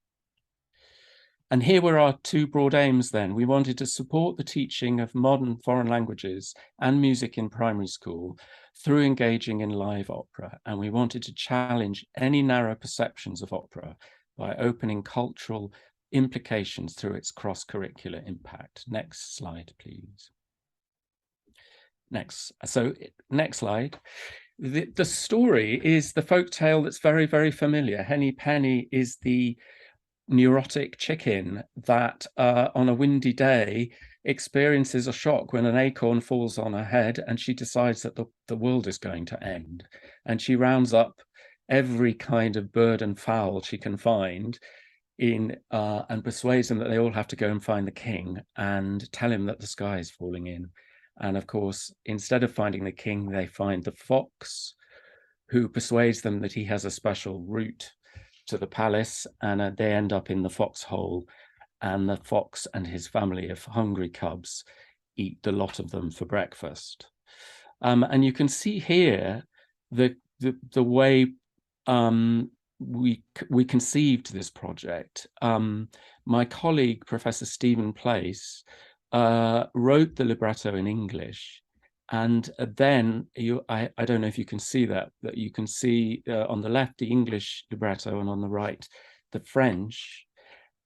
And here were our two broad aims then. We wanted to support the teaching of modern foreign languages and music in primary school through engaging in live opera. And we wanted to challenge any narrow perceptions of opera by opening cultural implications through its cross-curricular impact. Next slide, please. Next slide. The story is the folk tale that's very, very familiar. Henny Penny is the neurotic chicken that on a windy day experiences a shock when an acorn falls on her head, and she decides that the world is going to end. And she rounds up every kind of bird and fowl she can find and persuades them that they all have to go and find the king and tell him that the sky is falling in. And of course, instead of finding the king, they find the fox, who persuades them that he has a special route to the palace, and they end up in the foxhole, and the fox and his family of hungry cubs eat the lot of them for breakfast. And you can see here the way we conceived this project. My colleague, Professor Stephen Place, wrote the libretto in English, and then I don't know if you can see that you can see on the left the English libretto and on the right the French.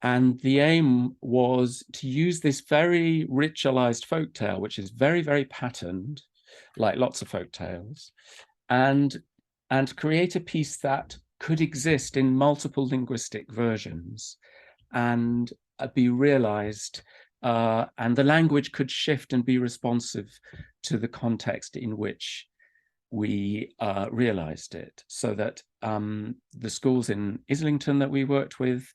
And the aim was to use this very ritualized folktale, which is very, very patterned, like lots of folktales, and create a piece that could exist in multiple linguistic versions and be realized, and the language could shift and be responsive to the context in which we realized it. So that the schools in Islington that we worked with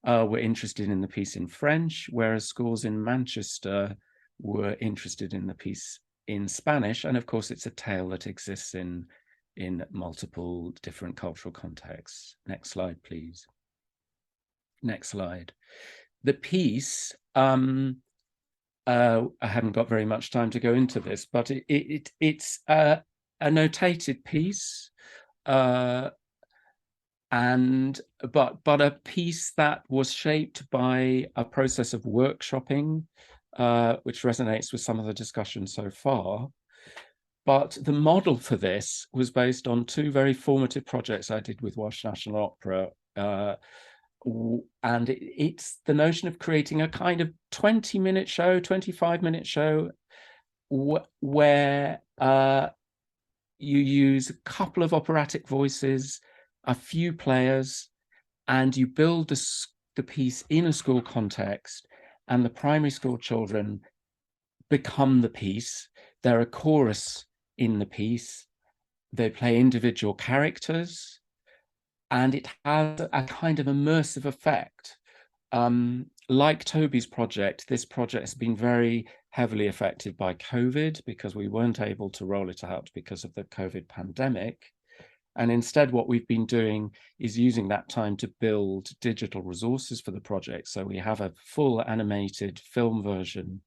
were interested in the piece in French, whereas schools in Manchester were interested in the piece in Spanish. And of course, it's a tale that exists in multiple different cultural contexts. Next slide, please. Next slide. The piece, I haven't got very much time to go into this, but it's a notated piece, but a piece that was shaped by a process of workshopping, which resonates with some of the discussion so far. But the model for this was based on two very formative projects I did with Welsh National Opera. And it's the notion of creating a kind of 20-minute show, 25-minute show, where you use a couple of operatic voices, a few players, and you build the piece in a school context, and the primary school children become the piece. They're a chorus in the piece. They play individual characters, and it has a kind of immersive effect. Like Toby's project, this project has been very heavily affected by COVID because we weren't able to roll it out because of the COVID pandemic. And instead, what we've been doing is using that time to build digital resources for the project. So we have a full animated film version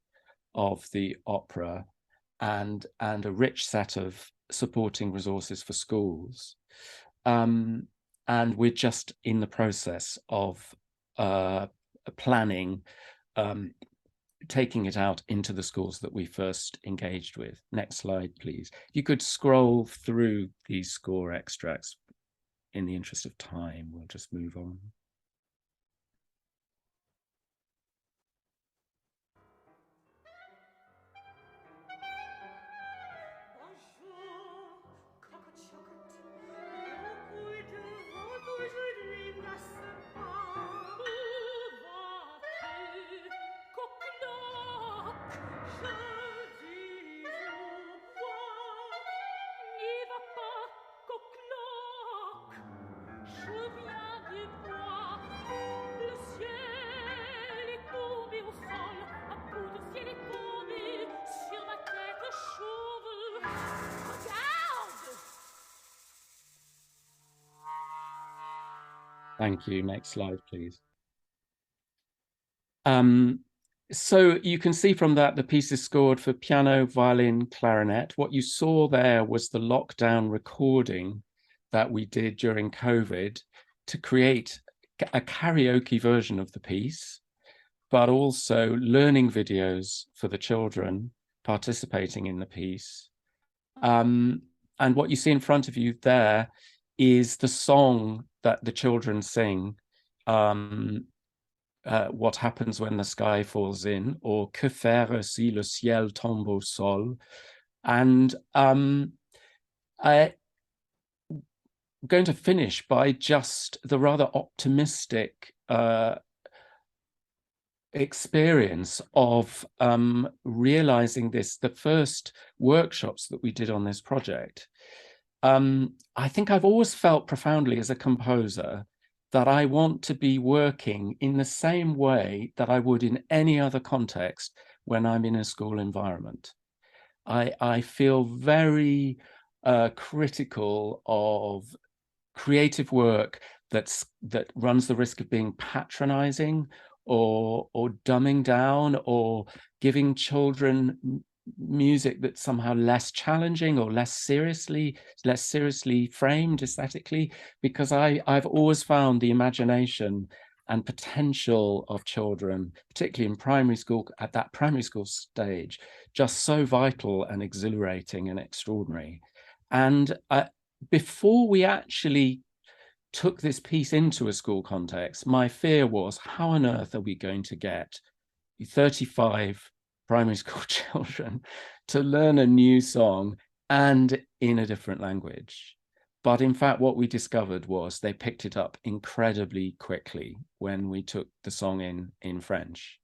of the opera and a rich set of supporting resources for schools. And we're just in the process of planning taking it out into the schools that we first engaged with. Next slide, please. You could scroll through these score extracts. In the interest of time, we'll just move on. Thank you. Next slide, please. So you can see from that the piece is scored for piano, violin, clarinet. What you saw there was the lockdown recording that we did during COVID to create a karaoke version of the piece, but also learning videos for the children participating in the piece. And what you see in front of you there is the song that the children sing, What Happens When the Sky Falls In, or Que faire si le ciel tombe au sol. And I'm going to finish by just the rather optimistic experience of realizing this, the first workshops that we did on this project. I think I've always felt profoundly as a composer that I want to be working in the same way that I would in any other context when I'm in a school environment. I feel very critical of creative work that runs the risk of being patronizing or dumbing down or giving children music that's somehow less challenging or less seriously framed aesthetically, because I've always found the imagination and potential of children, particularly in primary school, at that primary school stage, just so vital and exhilarating and extraordinary. And before we actually took this piece into a school context, my fear was, how on earth are we going to get 35 primary school children to learn a new song and in a different language? But in fact, what we discovered was they picked it up incredibly quickly when we took the song in French.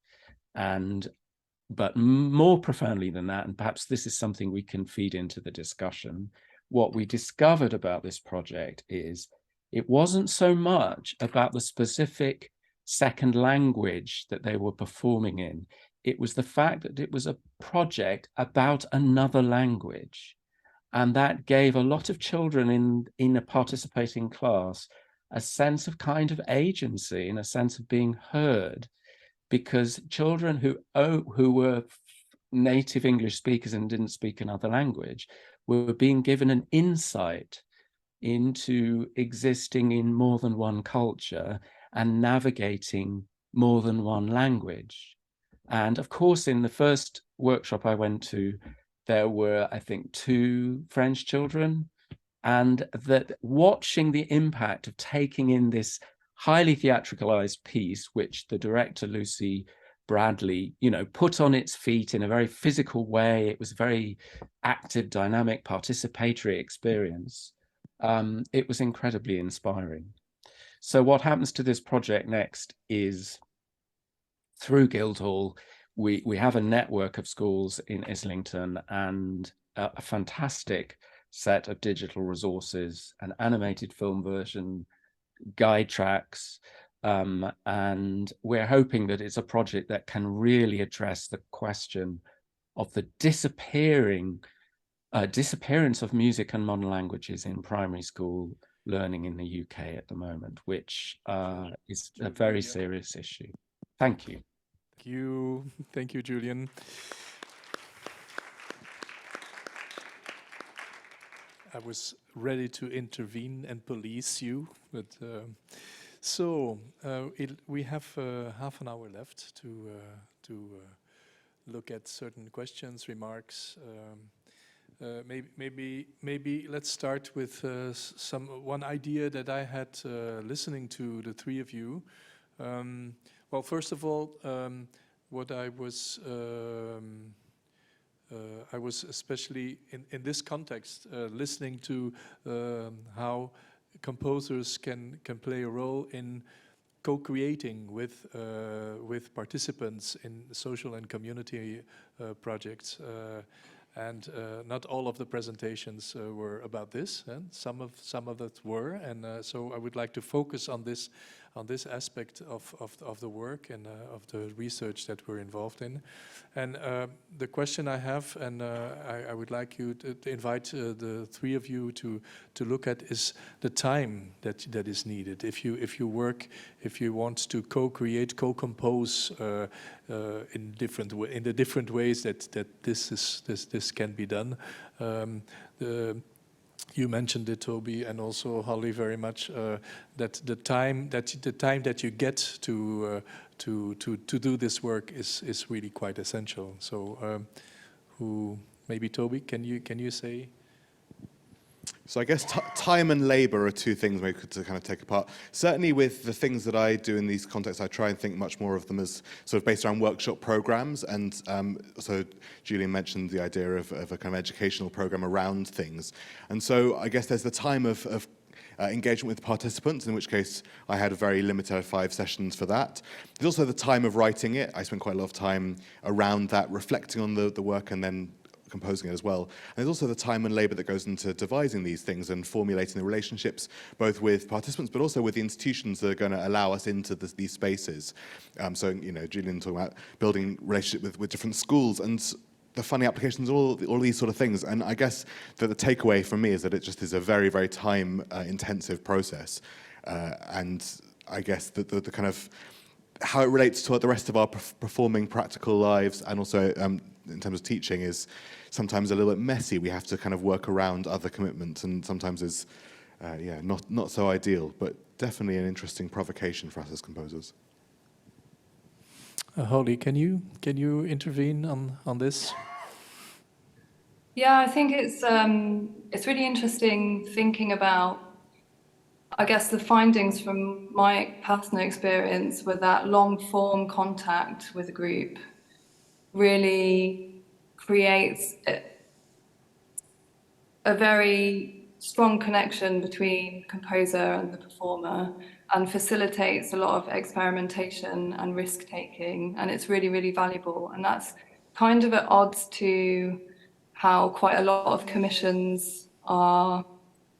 But more profoundly than that, and perhaps this is something we can feed into the discussion, what we discovered about this project is it wasn't so much about the specific second language that they were performing in. It was the fact that it was a project about another language. And that gave a lot of children in a participating class a sense of kind of agency and a sense of being heard, because children who were native English speakers and didn't speak another language were being given an insight into existing in more than one culture and navigating more than one language. And of course, in the first workshop I went to, there were, I think, 2 French children, and that watching the impact of taking in this highly theatricalized piece, which the director, Lucy Bradley, put on its feet in a very physical way. It was a very active, dynamic, participatory experience. It was incredibly inspiring. So what happens to this project next is, through Guildhall, we have a network of schools in Islington and a fantastic set of digital resources, an animated film version, guide tracks, and we're hoping that it's a project that can really address the question of the disappearance of music and modern languages in primary school learning in the UK at the moment, which is a very serious issue. Thank you. Thank you, Julian. I was ready to intervene and police you, but we have half an hour left to look at certain questions, remarks. Maybe let's start with one idea that I had listening to the three of you. Well, first of all, what I was especially in this context listening to how composers can play a role in co-creating with participants in social and community projects. And not all of the presentations were about this, and some of it were, and so I would like to focus on this aspect of the work and of the research that we're involved in. And the question I have, and I would like you to invite the three of you to look at, is the time that is needed. If you want to co-create, co-compose in the different ways that this can be done. You mentioned it, Toby, and also Hollie, very much that the time that you get to do this work is really quite essential. So, maybe Toby, can you say? So I guess time and labor are two things we could kind of take apart. Certainly with the things that I do in these contexts, I try and think much more of them as sort of based around workshop programs. And so Julian mentioned the idea of a kind of educational program around things. And so I guess there's the time of engagement with participants, in which case I had a very limited 5 sessions for that. There's also the time of writing it. I spent quite a lot of time around that, reflecting on the work and then composing it as well. And there's also the time and labor that goes into devising these things and formulating the relationships, both with participants, but also with the institutions that are going to allow us into these spaces. So, you know, Julian talking about building relationship with different schools and the funny applications, all these sort of things. And I guess that the takeaway from me is that it just is a very, very time intensive process. And I guess that the kind of how it relates to the rest of our performing practical lives, and also in terms of teaching, is sometimes a little bit messy. We have to kind of work around other commitments, and sometimes is not so ideal, but definitely an interesting provocation for us as composers. Hollie, can you intervene on this? Yeah, I think it's really interesting thinking about, I guess, the findings from my personal experience with that long-form contact with a group really creates a very strong connection between the composer and the performer, and facilitates a lot of experimentation and risk-taking, and it's really, really valuable. And that's kind of at odds to how quite a lot of commissions are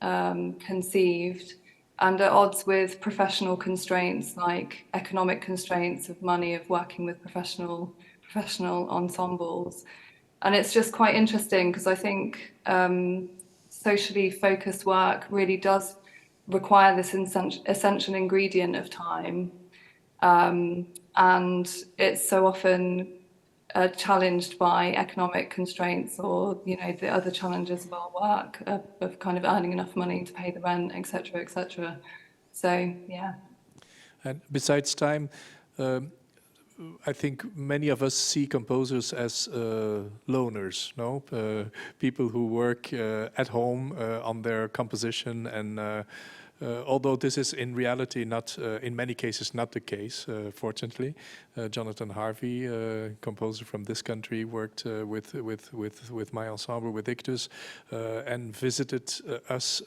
conceived, and at odds with professional constraints like economic constraints of money, of working with professional ensembles. And it's just quite interesting because I think socially focused work really does require this essential ingredient of time, and it's so often challenged by economic constraints, or the other challenges of our work of kind of earning enough money to pay the rent, etc., etc. So yeah. And besides time, I think many of us see composers as loners, no? People who work at home on their composition, and although this is in reality not, in many cases, not the case, fortunately. Jonathan Harvey, composer from this country, worked with my ensemble, with Ictus, and visited us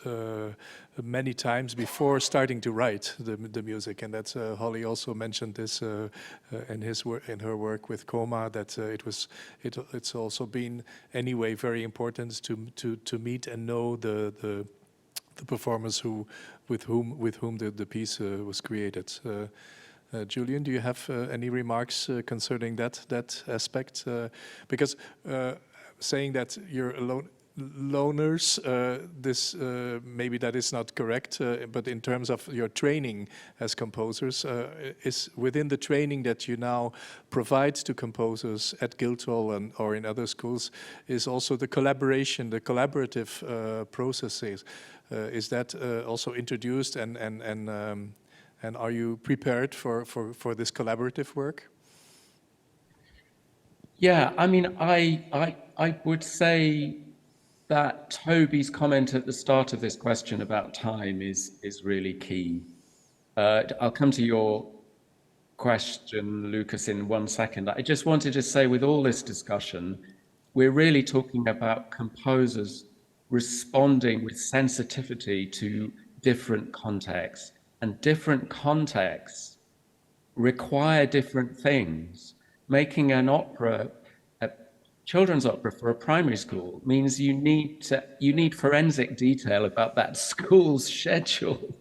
many times before starting to write the music. And that's Hollie also mentioned this in her work with Coma, that it's also been anyway very important to meet and know the performers with whom the piece was created. Julian, do you have any remarks concerning that aspect? Because saying that you're loners, this maybe that is not correct, but in terms of your training as composers, is within the training that you now provide to composers at Guildhall or in other schools, is also the collaboration, the collaborative processes. Is that also introduced, and are you prepared for this collaborative work? Yeah, I mean, I would say that Toby's comment at the start of this question about time is really key. I'll come to your question, Lucas, in 1 second. I just wanted to say, with all this discussion, we're really talking about composers responding with sensitivity to different contexts, and different contexts require different things. Making an opera, a children's opera for a primary school, means you need forensic detail about that school's schedule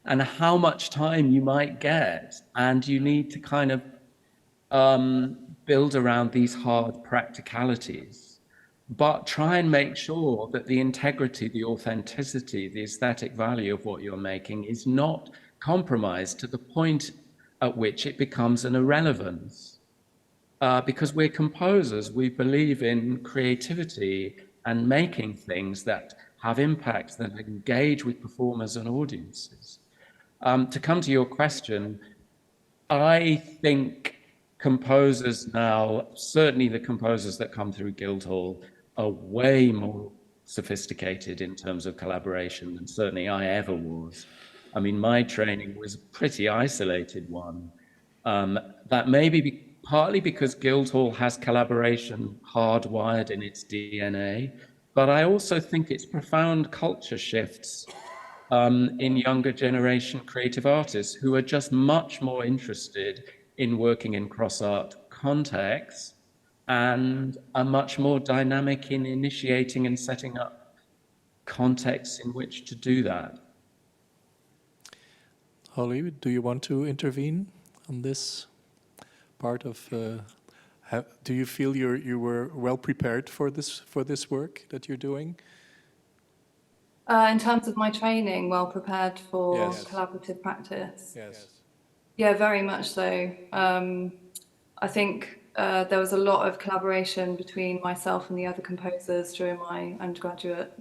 and how much time you might get, and you need to kind of build around these hard practicalities, but try and make sure that the integrity, the authenticity, the aesthetic value of what you're making is not compromised to the point at which it becomes an irrelevance. Because we're composers, we believe in creativity and making things that have impact, that engage with performers and audiences. To come to your question, I think composers now, certainly the composers that come through Guildhall, are way more sophisticated in terms of collaboration than certainly I ever was. I mean, my training was a pretty isolated one. That may be partly because Guildhall has collaboration hardwired in its DNA, but I also think it's profound culture shifts in younger generation creative artists who are just much more interested in working in cross-art contexts and are much more dynamic in initiating and setting up contexts in which to do that. Hollie, do you want to intervene on this part of? Do you feel you were well prepared for this work that you're doing? In terms of my training, well prepared for Yes. collaborative practice. Yes. Yeah, very much so. I think there was a lot of collaboration between myself and the other composers during my undergraduate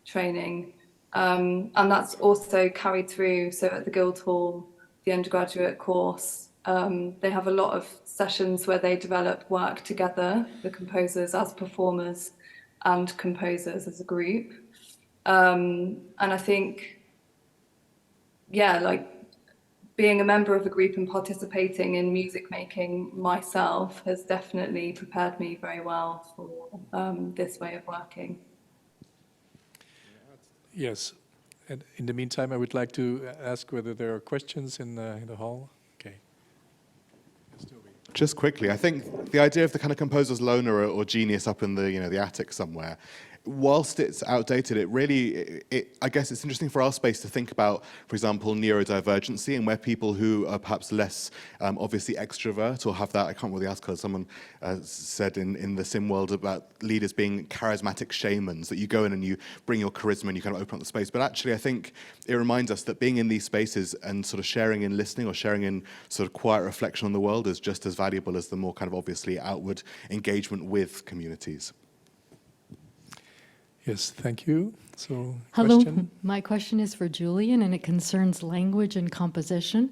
training. And that's also carried through. So at the Guildhall, the undergraduate course, they have a lot of sessions where they develop work together, the composers as performers and composers as a group. And I think, yeah, like being a member of a group and participating in music making myself has definitely prepared me very well for this way of working. Yes. And in the meantime, I would like to ask whether there are questions in the hall. Okay. Yes, Toby. Just quickly, I think the idea of the kind of composer's loner or genius up in the attic somewhere, whilst it's outdated, I guess it's interesting for our space to think about, for example, neurodivergency, and where people who are perhaps less obviously extrovert or have that, I can't really ask her, someone said in the SIMM world about leaders being charismatic shamans, that you go in and you bring your charisma and you kind of open up the space. But actually, I think it reminds us that being in these spaces and sort of sharing in listening or sharing in sort of quiet reflection on the world is just as valuable as the more kind of obviously outward engagement with communities. Yes, thank you. So, hello, question? My question is for Julian, and it concerns language and composition.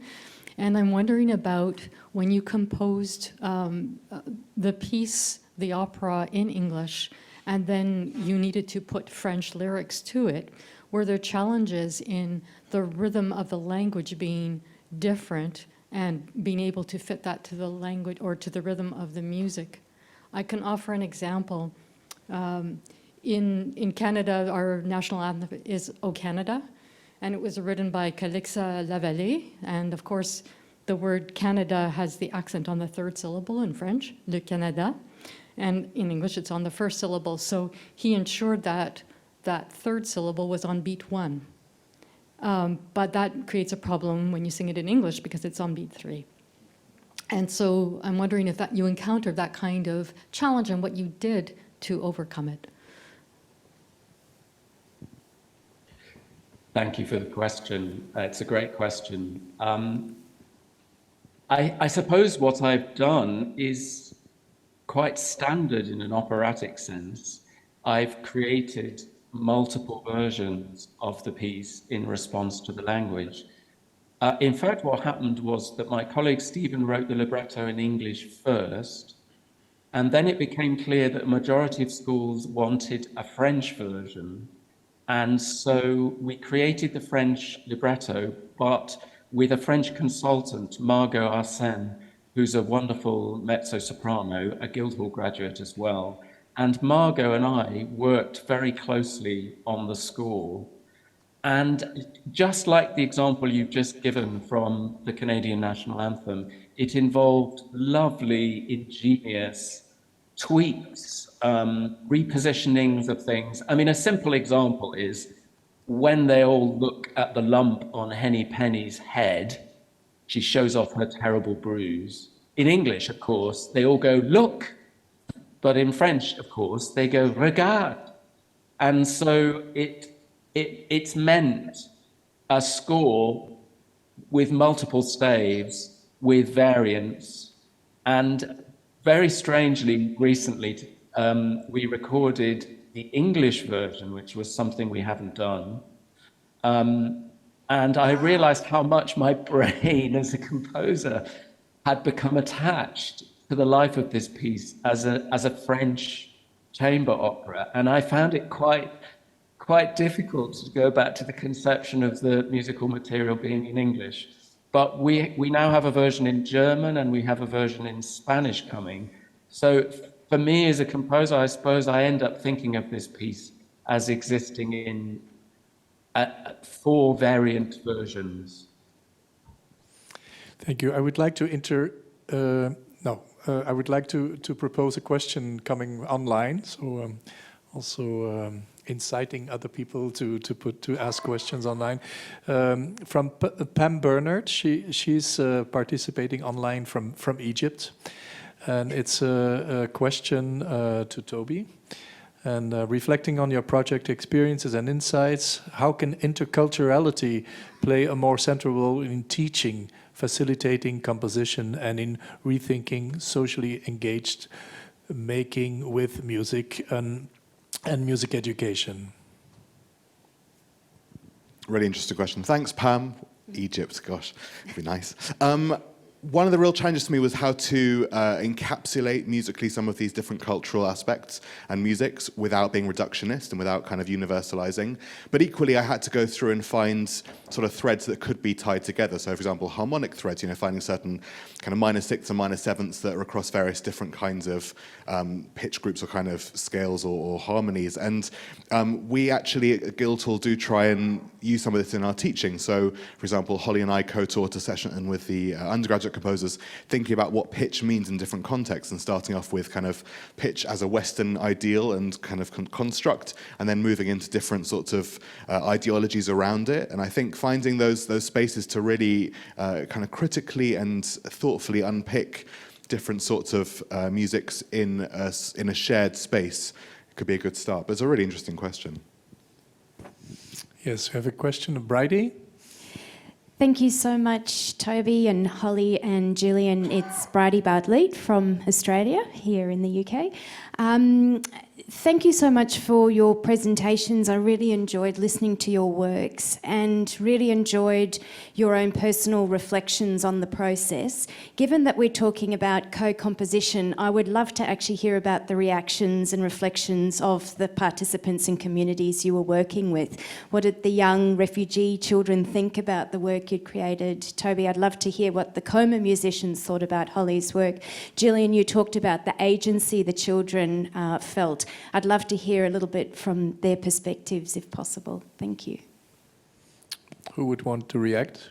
And I'm wondering about when you composed the piece, the opera in English, and then you needed to put French lyrics to it. Were there challenges in the rhythm of the language being different and being able to fit that to the language or to the rhythm of the music? I can offer an example. In Canada, our national anthem is O Canada, and it was written by Calixa Lavallée. And of course, the word Canada has the accent on the third syllable in French, Le Canada, and in English, it's on the first syllable. So he ensured that that third syllable was on beat 1. But that creates a problem when you sing it in English because it's on beat 3. And so I'm wondering if you encountered that kind of challenge and what you did to overcome it. Thank you for the question. It's a great question. I suppose what I've done is quite standard in an operatic sense. I've created multiple versions of the piece in response to the language. In fact, what happened was that my colleague Stephen wrote the libretto in English first, And then it became clear that a majority of schools wanted a French version. And so we created the French libretto, but with a French consultant, Margot Arsène, who's a wonderful mezzo-soprano, a Guildhall graduate as well. And Margot and I worked very closely on the score. And just like the example you've just given from the Canadian National Anthem, it involved lovely, ingenious tweaks, repositionings of things. I mean, a simple example is when they all look at the lump on Henny Penny's head, she shows off her terrible bruise. In English, of course, they all go, look. But in French, of course, they go, regarde. And so it's meant a score with multiple staves, with variants. And very strangely, recently, we recorded the English version, which was something we haven't done. And I realized how much my brain as a composer had become attached to the life of this piece as a French chamber opera. And I found it quite difficult to go back to the conception of the musical material being in English. But we now have a version in German and we have a version in Spanish coming. So for me as a composer, I suppose I end up thinking of this piece as existing in 4 variant versions. Thank you. I would like to I would like to propose a question coming online. So also inciting other people to ask questions online. From Pam Bernard, she's participating online from Egypt, and it's a question to Toby. And reflecting on your project experiences and insights, how can interculturality play a more central role in teaching, facilitating composition, and in rethinking socially engaged making with music and music education? Really interesting question. Thanks, Pam. Egypt, gosh, it'd be nice. One of the real challenges to me was how to encapsulate musically some of these different cultural aspects and musics without being reductionist and without kind of universalizing. But equally, I had to go through and find sort of threads that could be tied together. So, for example, harmonic threads, finding certain kind of minor sixths and minor sevenths that are across various different kinds of pitch groups or kind of scales or harmonies. And we actually at Guildhall do try and use some of this in our teaching. So, for example, Hollie and I co-taught a session with the undergraduate composers, thinking about what pitch means in different contexts, and starting off with kind of pitch as a Western ideal and kind of construct, and then moving into different sorts of ideologies around it. And I think finding those spaces to really kind of critically and thoughtfully unpick different sorts of musics in a shared space could be a good start. But it's a really interesting question. Yes, we have a question of Bridie. Thank you so much, Toby and Hollie and Julian. It's Bridie Bartlett from Australia, here in the UK. Thank you so much for your presentations. I really enjoyed listening to your works and really enjoyed your own personal reflections on the process. Given that we're talking about co-composition, I would love to actually hear about the reactions and reflections of the participants and communities you were working with. What did the young refugee children think about the work you'd created? Toby, I'd love to hear what the coma musicians thought about Hollie's work. Julian, you talked about the agency the children felt. I'd love to hear a little bit from their perspectives, if possible. Thank you. Who would want to react?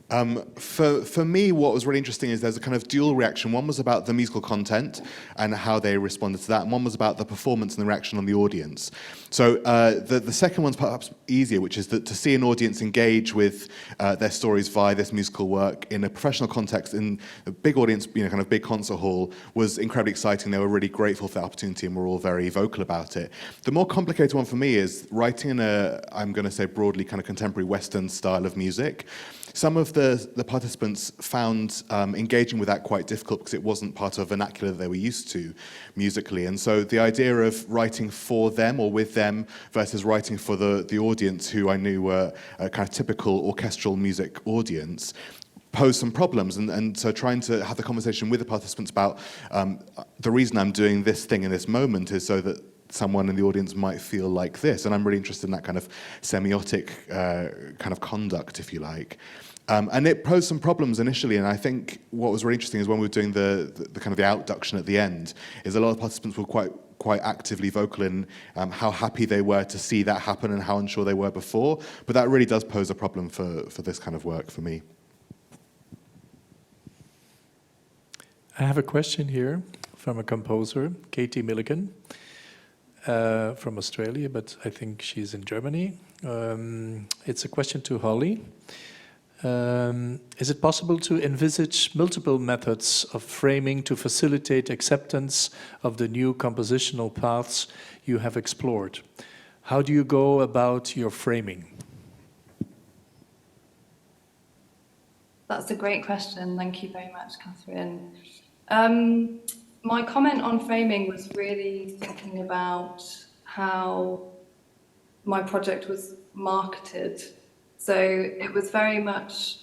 For me, what was really interesting is there's a kind of dual reaction. One was about the musical content and how they responded to that, and one was about the performance and the reaction on the audience. So the second one's perhaps easier, which is that to see an audience engage with their stories via this musical work in a professional context, in a big audience, kind of big concert hall, was incredibly exciting. They were really grateful for the opportunity and were all very vocal about it. The more complicated one for me is writing in I'm going to say broadly, kind of contemporary Western style of music. Some of the participants found engaging with that quite difficult because it wasn't part of a vernacular that they were used to musically. And so the idea of writing for them or with them versus writing for the audience, who I knew were a kind of typical orchestral music audience, pose some problems, and so trying to have the conversation with the participants about the reason I'm doing this thing in this moment is so that someone in the audience might feel like this, and I'm really interested in that kind of semiotic kind of conduct, if you like. And it posed some problems initially, and I think what was really interesting is when we were doing the kind of the outduction at the end, is a lot of participants were quite actively vocal in how happy they were to see that happen and how unsure they were before, but that really does pose a problem for this kind of work for me. I have a question here from a composer, Katie Milligan, from Australia, but I think she's in Germany. It's a question to Hollie. Is it possible to envisage multiple methods of framing to facilitate acceptance of the new compositional paths you have explored? How do you go about your framing? That's a great question. Thank you very much, Catherine. My comment on framing was really thinking about how my project was marketed. So it was very much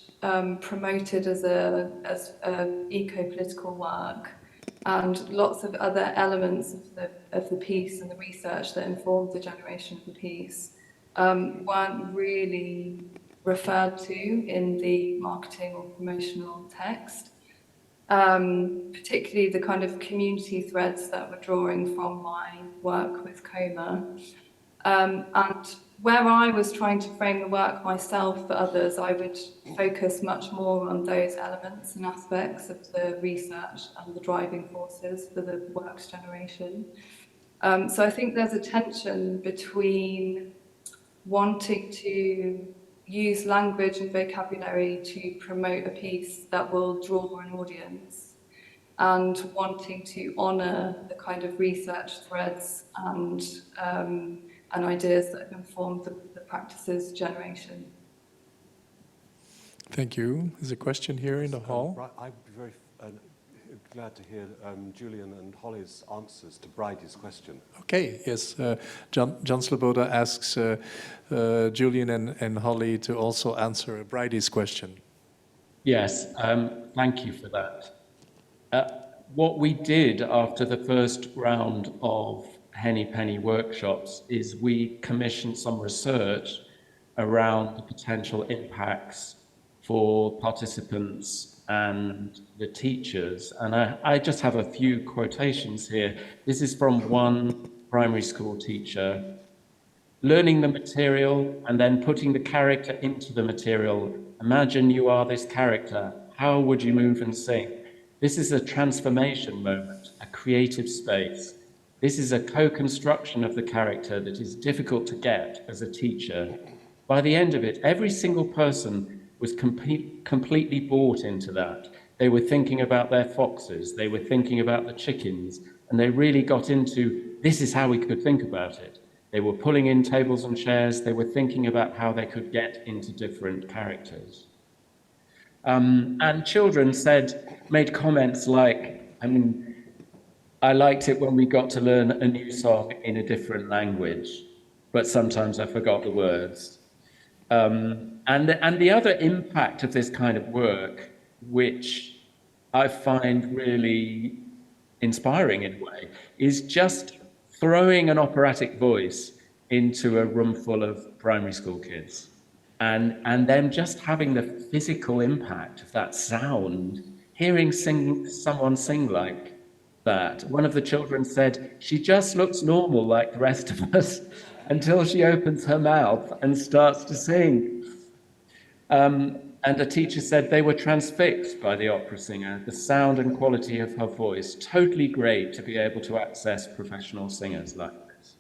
promoted as a eco-political work, and lots of other elements of the piece and the research that informed the generation of the piece weren't really referred to in the marketing or promotional text. Particularly the kind of community threads that were drawing from my work with Coma. And where I was trying to frame the work myself for others, I would focus much more on those elements and aspects of the research and the driving forces for the work's generation. So I think there's a tension between wanting to use language and vocabulary to promote a piece that will draw an audience, and wanting to honour the kind of research threads and ideas that have informed the practices generation. Thank you. There's a question here in the hall. Right, I'd be very glad to hear Julian and Hollie's answers to Bridie's question. Okay, yes. John Sloboda asks Julian and Hollie to also answer Bridie's question. Yes, thank you for that. What we did after the first round of Henny Penny workshops is we commissioned some research around the potential impacts for participants and the teachers. And I just have a few quotations here. This is from one primary school teacher. Learning the material and then putting the character into the material. Imagine you are this character. How would you move and sing? This is a transformation moment, a creative space. This is a co-construction of the character that is difficult to get as a teacher. By the end of it, every single person was completely bought into that. They were thinking about their foxes, they were thinking about the chickens, and they really got into, this is how we could think about it. They were pulling in tables and chairs, they were thinking about how they could get into different characters. And children made comments like, I liked it when we got to learn a new song in a different language, but sometimes I forgot the words. And the other impact of this kind of work, which I find really inspiring in a way, is just throwing an operatic voice into a room full of primary school kids, and then just having the physical impact of that sound, hearing someone sing like that. One of the children said, she just looks normal like the rest of us until she opens her mouth and starts to sing. And a teacher said they were transfixed by the opera singer, the sound and quality of her voice. Totally great to be able to access professional singers like this.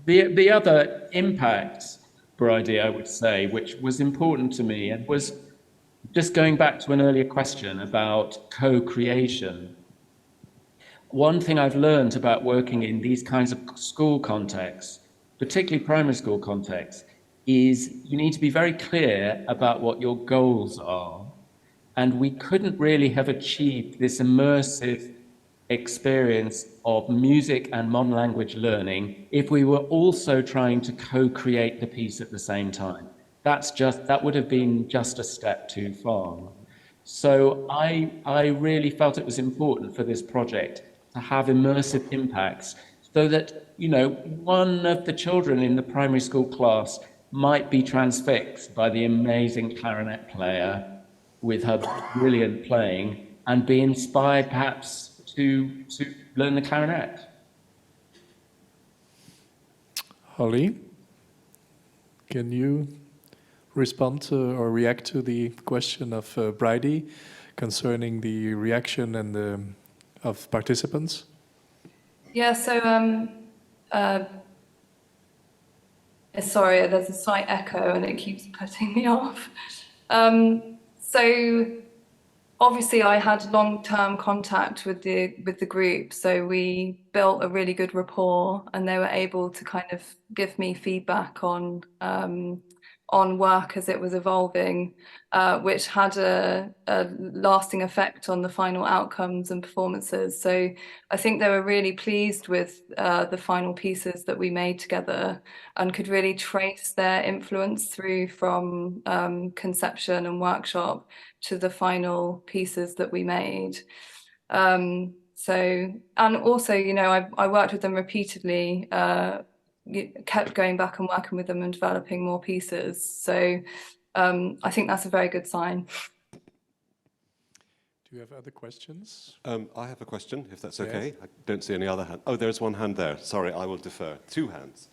The other impact, Bridie, I would say, which was important to me, and was just going back to an earlier question about co-creation. One thing I've learned about working in these kinds of school contexts, particularly primary school contexts, is you need to be very clear about what your goals are. And we couldn't really have achieved this immersive experience of music and modern language learning if we were also trying to co-create the piece at the same time. that would have been just a step too far. So I really felt it was important for this project to have immersive impacts so that, you know, one of the children in the primary school class might be transfixed by the amazing clarinet player with her brilliant playing and be inspired perhaps to learn the clarinet. Hollie, can you respond to or react to the question of Bridie concerning the reaction and of participants? Yeah, so sorry, there's a slight echo and it keeps cutting me off. So obviously I had long-term contact with the group, so we built a really good rapport, and they were able to kind of give me feedback on work as it was evolving, which had a lasting effect on the final outcomes and performances. So I think they were really pleased with the final pieces that we made together, and could really trace their influence through from conception and workshop to the final pieces that we made. So, and also, you know, I worked with them repeatedly, kept going back and working with them and developing more pieces. So I think that's a very good sign. Do you have other questions? I have a question, if that's Yes. okay. I don't see any other hand. Oh, there's one hand there. Sorry, I will defer. Two hands.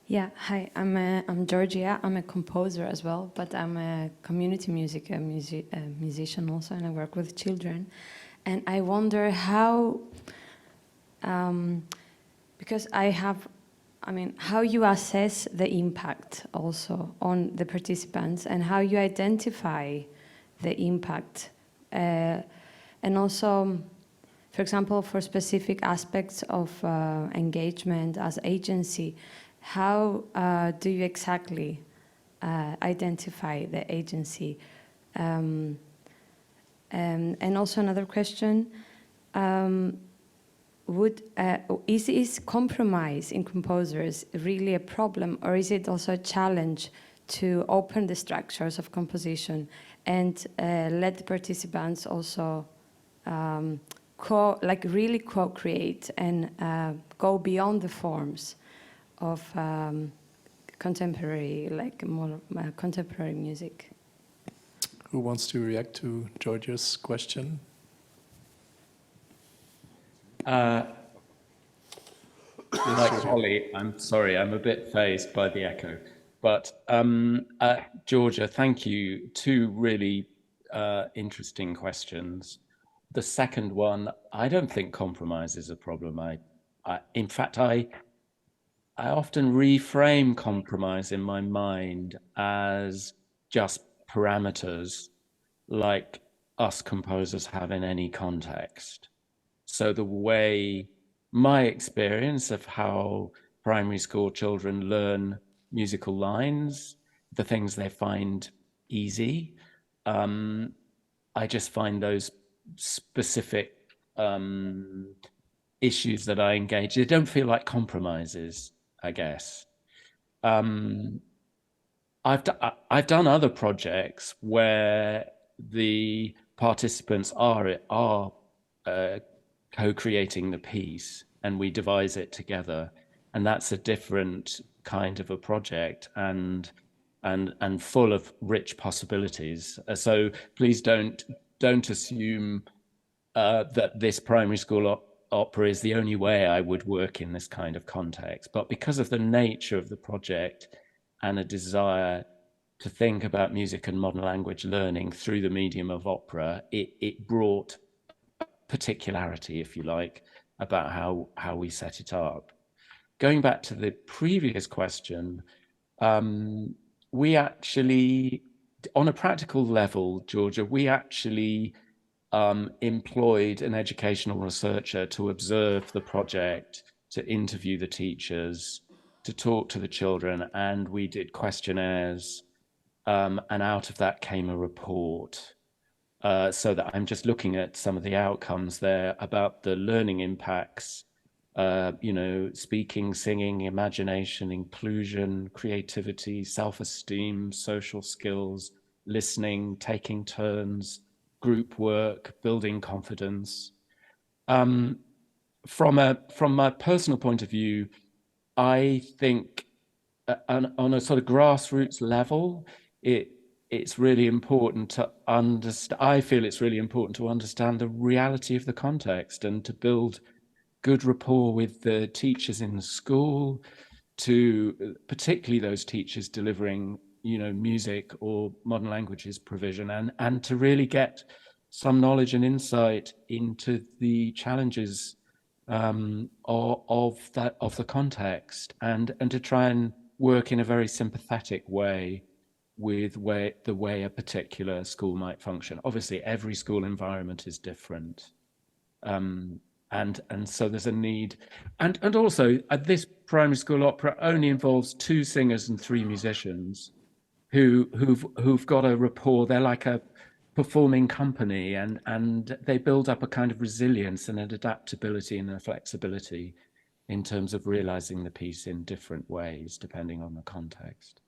Yeah, hi, I'm Georgia. I'm a composer as well, but I'm a community musician also, and I work with children. And I wonder how, because how you assess the impact also on the participants, and how you identify the impact. And also, for example, for specific aspects of engagement as agency, how do you exactly identify the agency? And also another question, is compromise in composers really a problem, or is it also a challenge to open the structures of composition and let the participants also really co-create and go beyond the forms of contemporary, more contemporary music? Who wants to react to Georgia's question? Like Hollie, I'm sorry, I'm a bit fazed by the echo. But Georgia, thank you. Two really interesting questions. The second one, I don't think compromise is a problem. In fact, I often reframe compromise in my mind as just parameters like us composers have in any context. So the way, my experience of how primary school children learn musical lines, the things they find easy, I just find those specific issues that I engage, they don't feel like compromises, I guess. I've done other projects where the participants are co-creating the piece and we devise it together, and that's a different kind of a project and full of rich possibilities. So please don't assume that this primary school opera is the only way I would work in this kind of context. But because of the nature of the project and a desire to think about music and modern language learning through the medium of opera, it brought particularity, if you like, about how we set it up. Going back to the previous question, we actually, on a practical level, Georgia, we actually employed an educational researcher to observe the project, to interview the teachers, to talk to the children, and we did questionnaires, and out of that came a report. so that I'm just looking at some of the outcomes there about the learning impacts, you know, speaking, singing, imagination, inclusion, creativity, self-esteem, social skills, listening, taking turns, group work, building confidence. From my personal point of view, I think on a sort of grassroots level, it's really important to understand. I feel it's really important to understand the reality of the context and to build good rapport with the teachers in the school, to particularly those teachers delivering, you know, music or modern languages provision, and to really get some knowledge and insight into the challenges of the context, and to try and work in a very sympathetic way with the way a particular school might function. Obviously, every school environment is different. And so there's a need, and also this primary school opera only involves 2 singers and 3 musicians who've got a rapport. They're like a performing company, and they build up a kind of resilience and an adaptability and a flexibility in terms of realizing the piece in different ways depending on the context.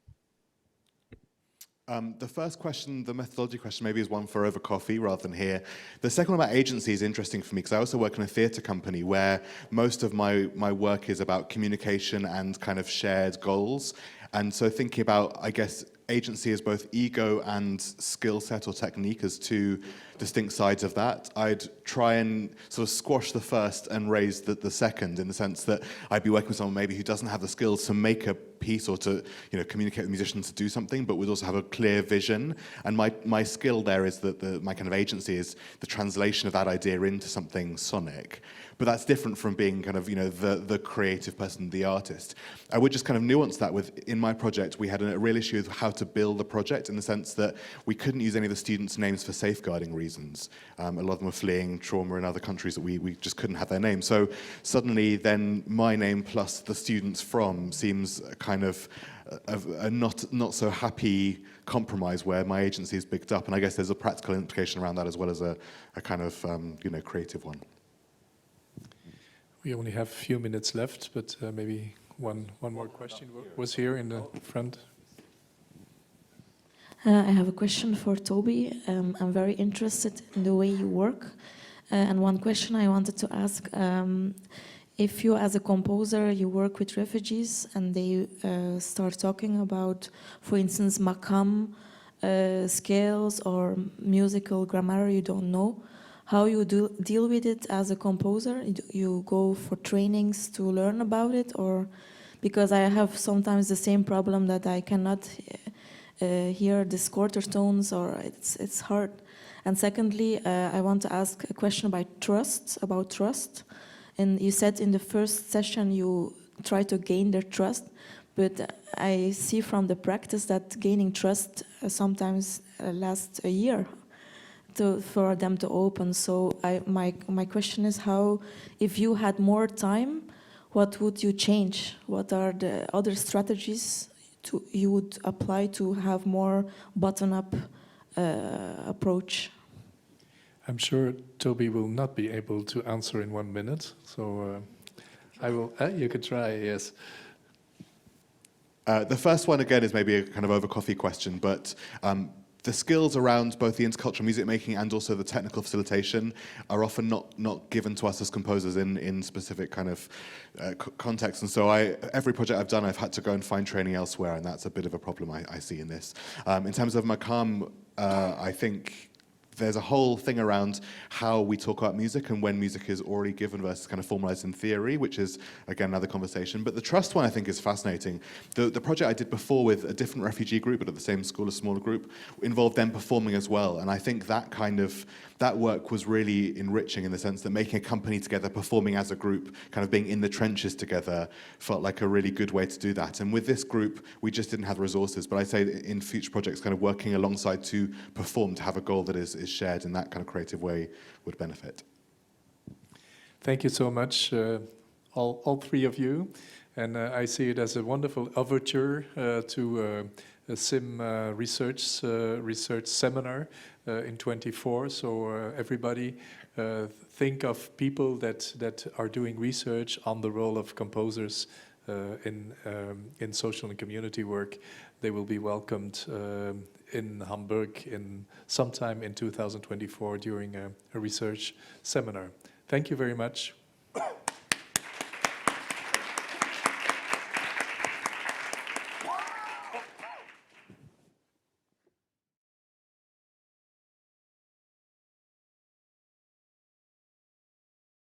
The first question, the methodology question, maybe is one for over coffee rather than here. The second one about agency is interesting for me because I also work in a theatre company where most of my work is about communication and kind of shared goals. And so thinking about, I guess, agency as both ego and skill set or technique as 2 distinct sides of that. I'd try and sort of squash the first and raise the second, in the sense that I'd be working with someone maybe who doesn't have the skills to make a piece or to, you know, communicate with musicians to do something, but would also have a clear vision. And my skill there is that my kind of agency is the translation of that idea into something sonic. But that's different from being kind of, you know, the creative person, the artist. I would just kind of nuance that with, in my project, we had a real issue with how to build a project, in the sense that we couldn't use any of the students' names for safeguarding reasons. A lot of them were fleeing trauma in other countries that we just couldn't have their names. So suddenly then my name plus the students from seems kind of a not so happy compromise where my agency is bigged up. And I guess there's a practical implication around that as well as a kind of, you know, creative one. We only have a few minutes left, but maybe one more question was here in the front. I have a question for Toby. I'm very interested in the way you work. And one question I wanted to ask, if you as a composer, you work with refugees and they start talking about, for instance, makam scales or musical grammar you don't know, how you deal with it as a composer? You go for trainings to learn about it, or because I have sometimes the same problem that I cannot hear the quarter tones, or it's hard. And secondly, I want to ask a question about trust. And you said in the first session you try to gain their trust, but I see from the practice that gaining trust sometimes lasts a year for them to open. So my question is, how, if you had more time, what would you change? What are the other strategies you would apply to have more bottom-up approach? I'm sure Toby will not be able to answer in 1 minute, so I will. You could try, yes. The first one, again, is maybe a kind of over coffee question, but the skills around both the intercultural music making and also the technical facilitation are often not given to us as composers in specific kind of contexts. And so every project I've done, I've had to go and find training elsewhere, and that's a bit of a problem I see in this. In terms of makam, I think there's a whole thing around how we talk about music and when music is already given versus kind of formalized in theory, which is, again, another conversation. But the trust one, I think, is fascinating. The project I did before with a different refugee group, but at the same school, a smaller group, involved them performing as well. And I think that work was really enriching, in the sense that making a company together, performing as a group, kind of being in the trenches together, felt like a really good way to do that. And with this group, we just didn't have the resources. But I'd say that in future projects, kind of working alongside to perform, to have a goal that is shared in that kind of creative way would benefit. Thank you so much, all 3 of you. And I see it as a wonderful overture to SIMM research seminar in 24. So everybody think of people that are doing research on the role of composers in social and community work. They will be welcomed in Hamburg sometime in 2024 during a research seminar. Thank you very much.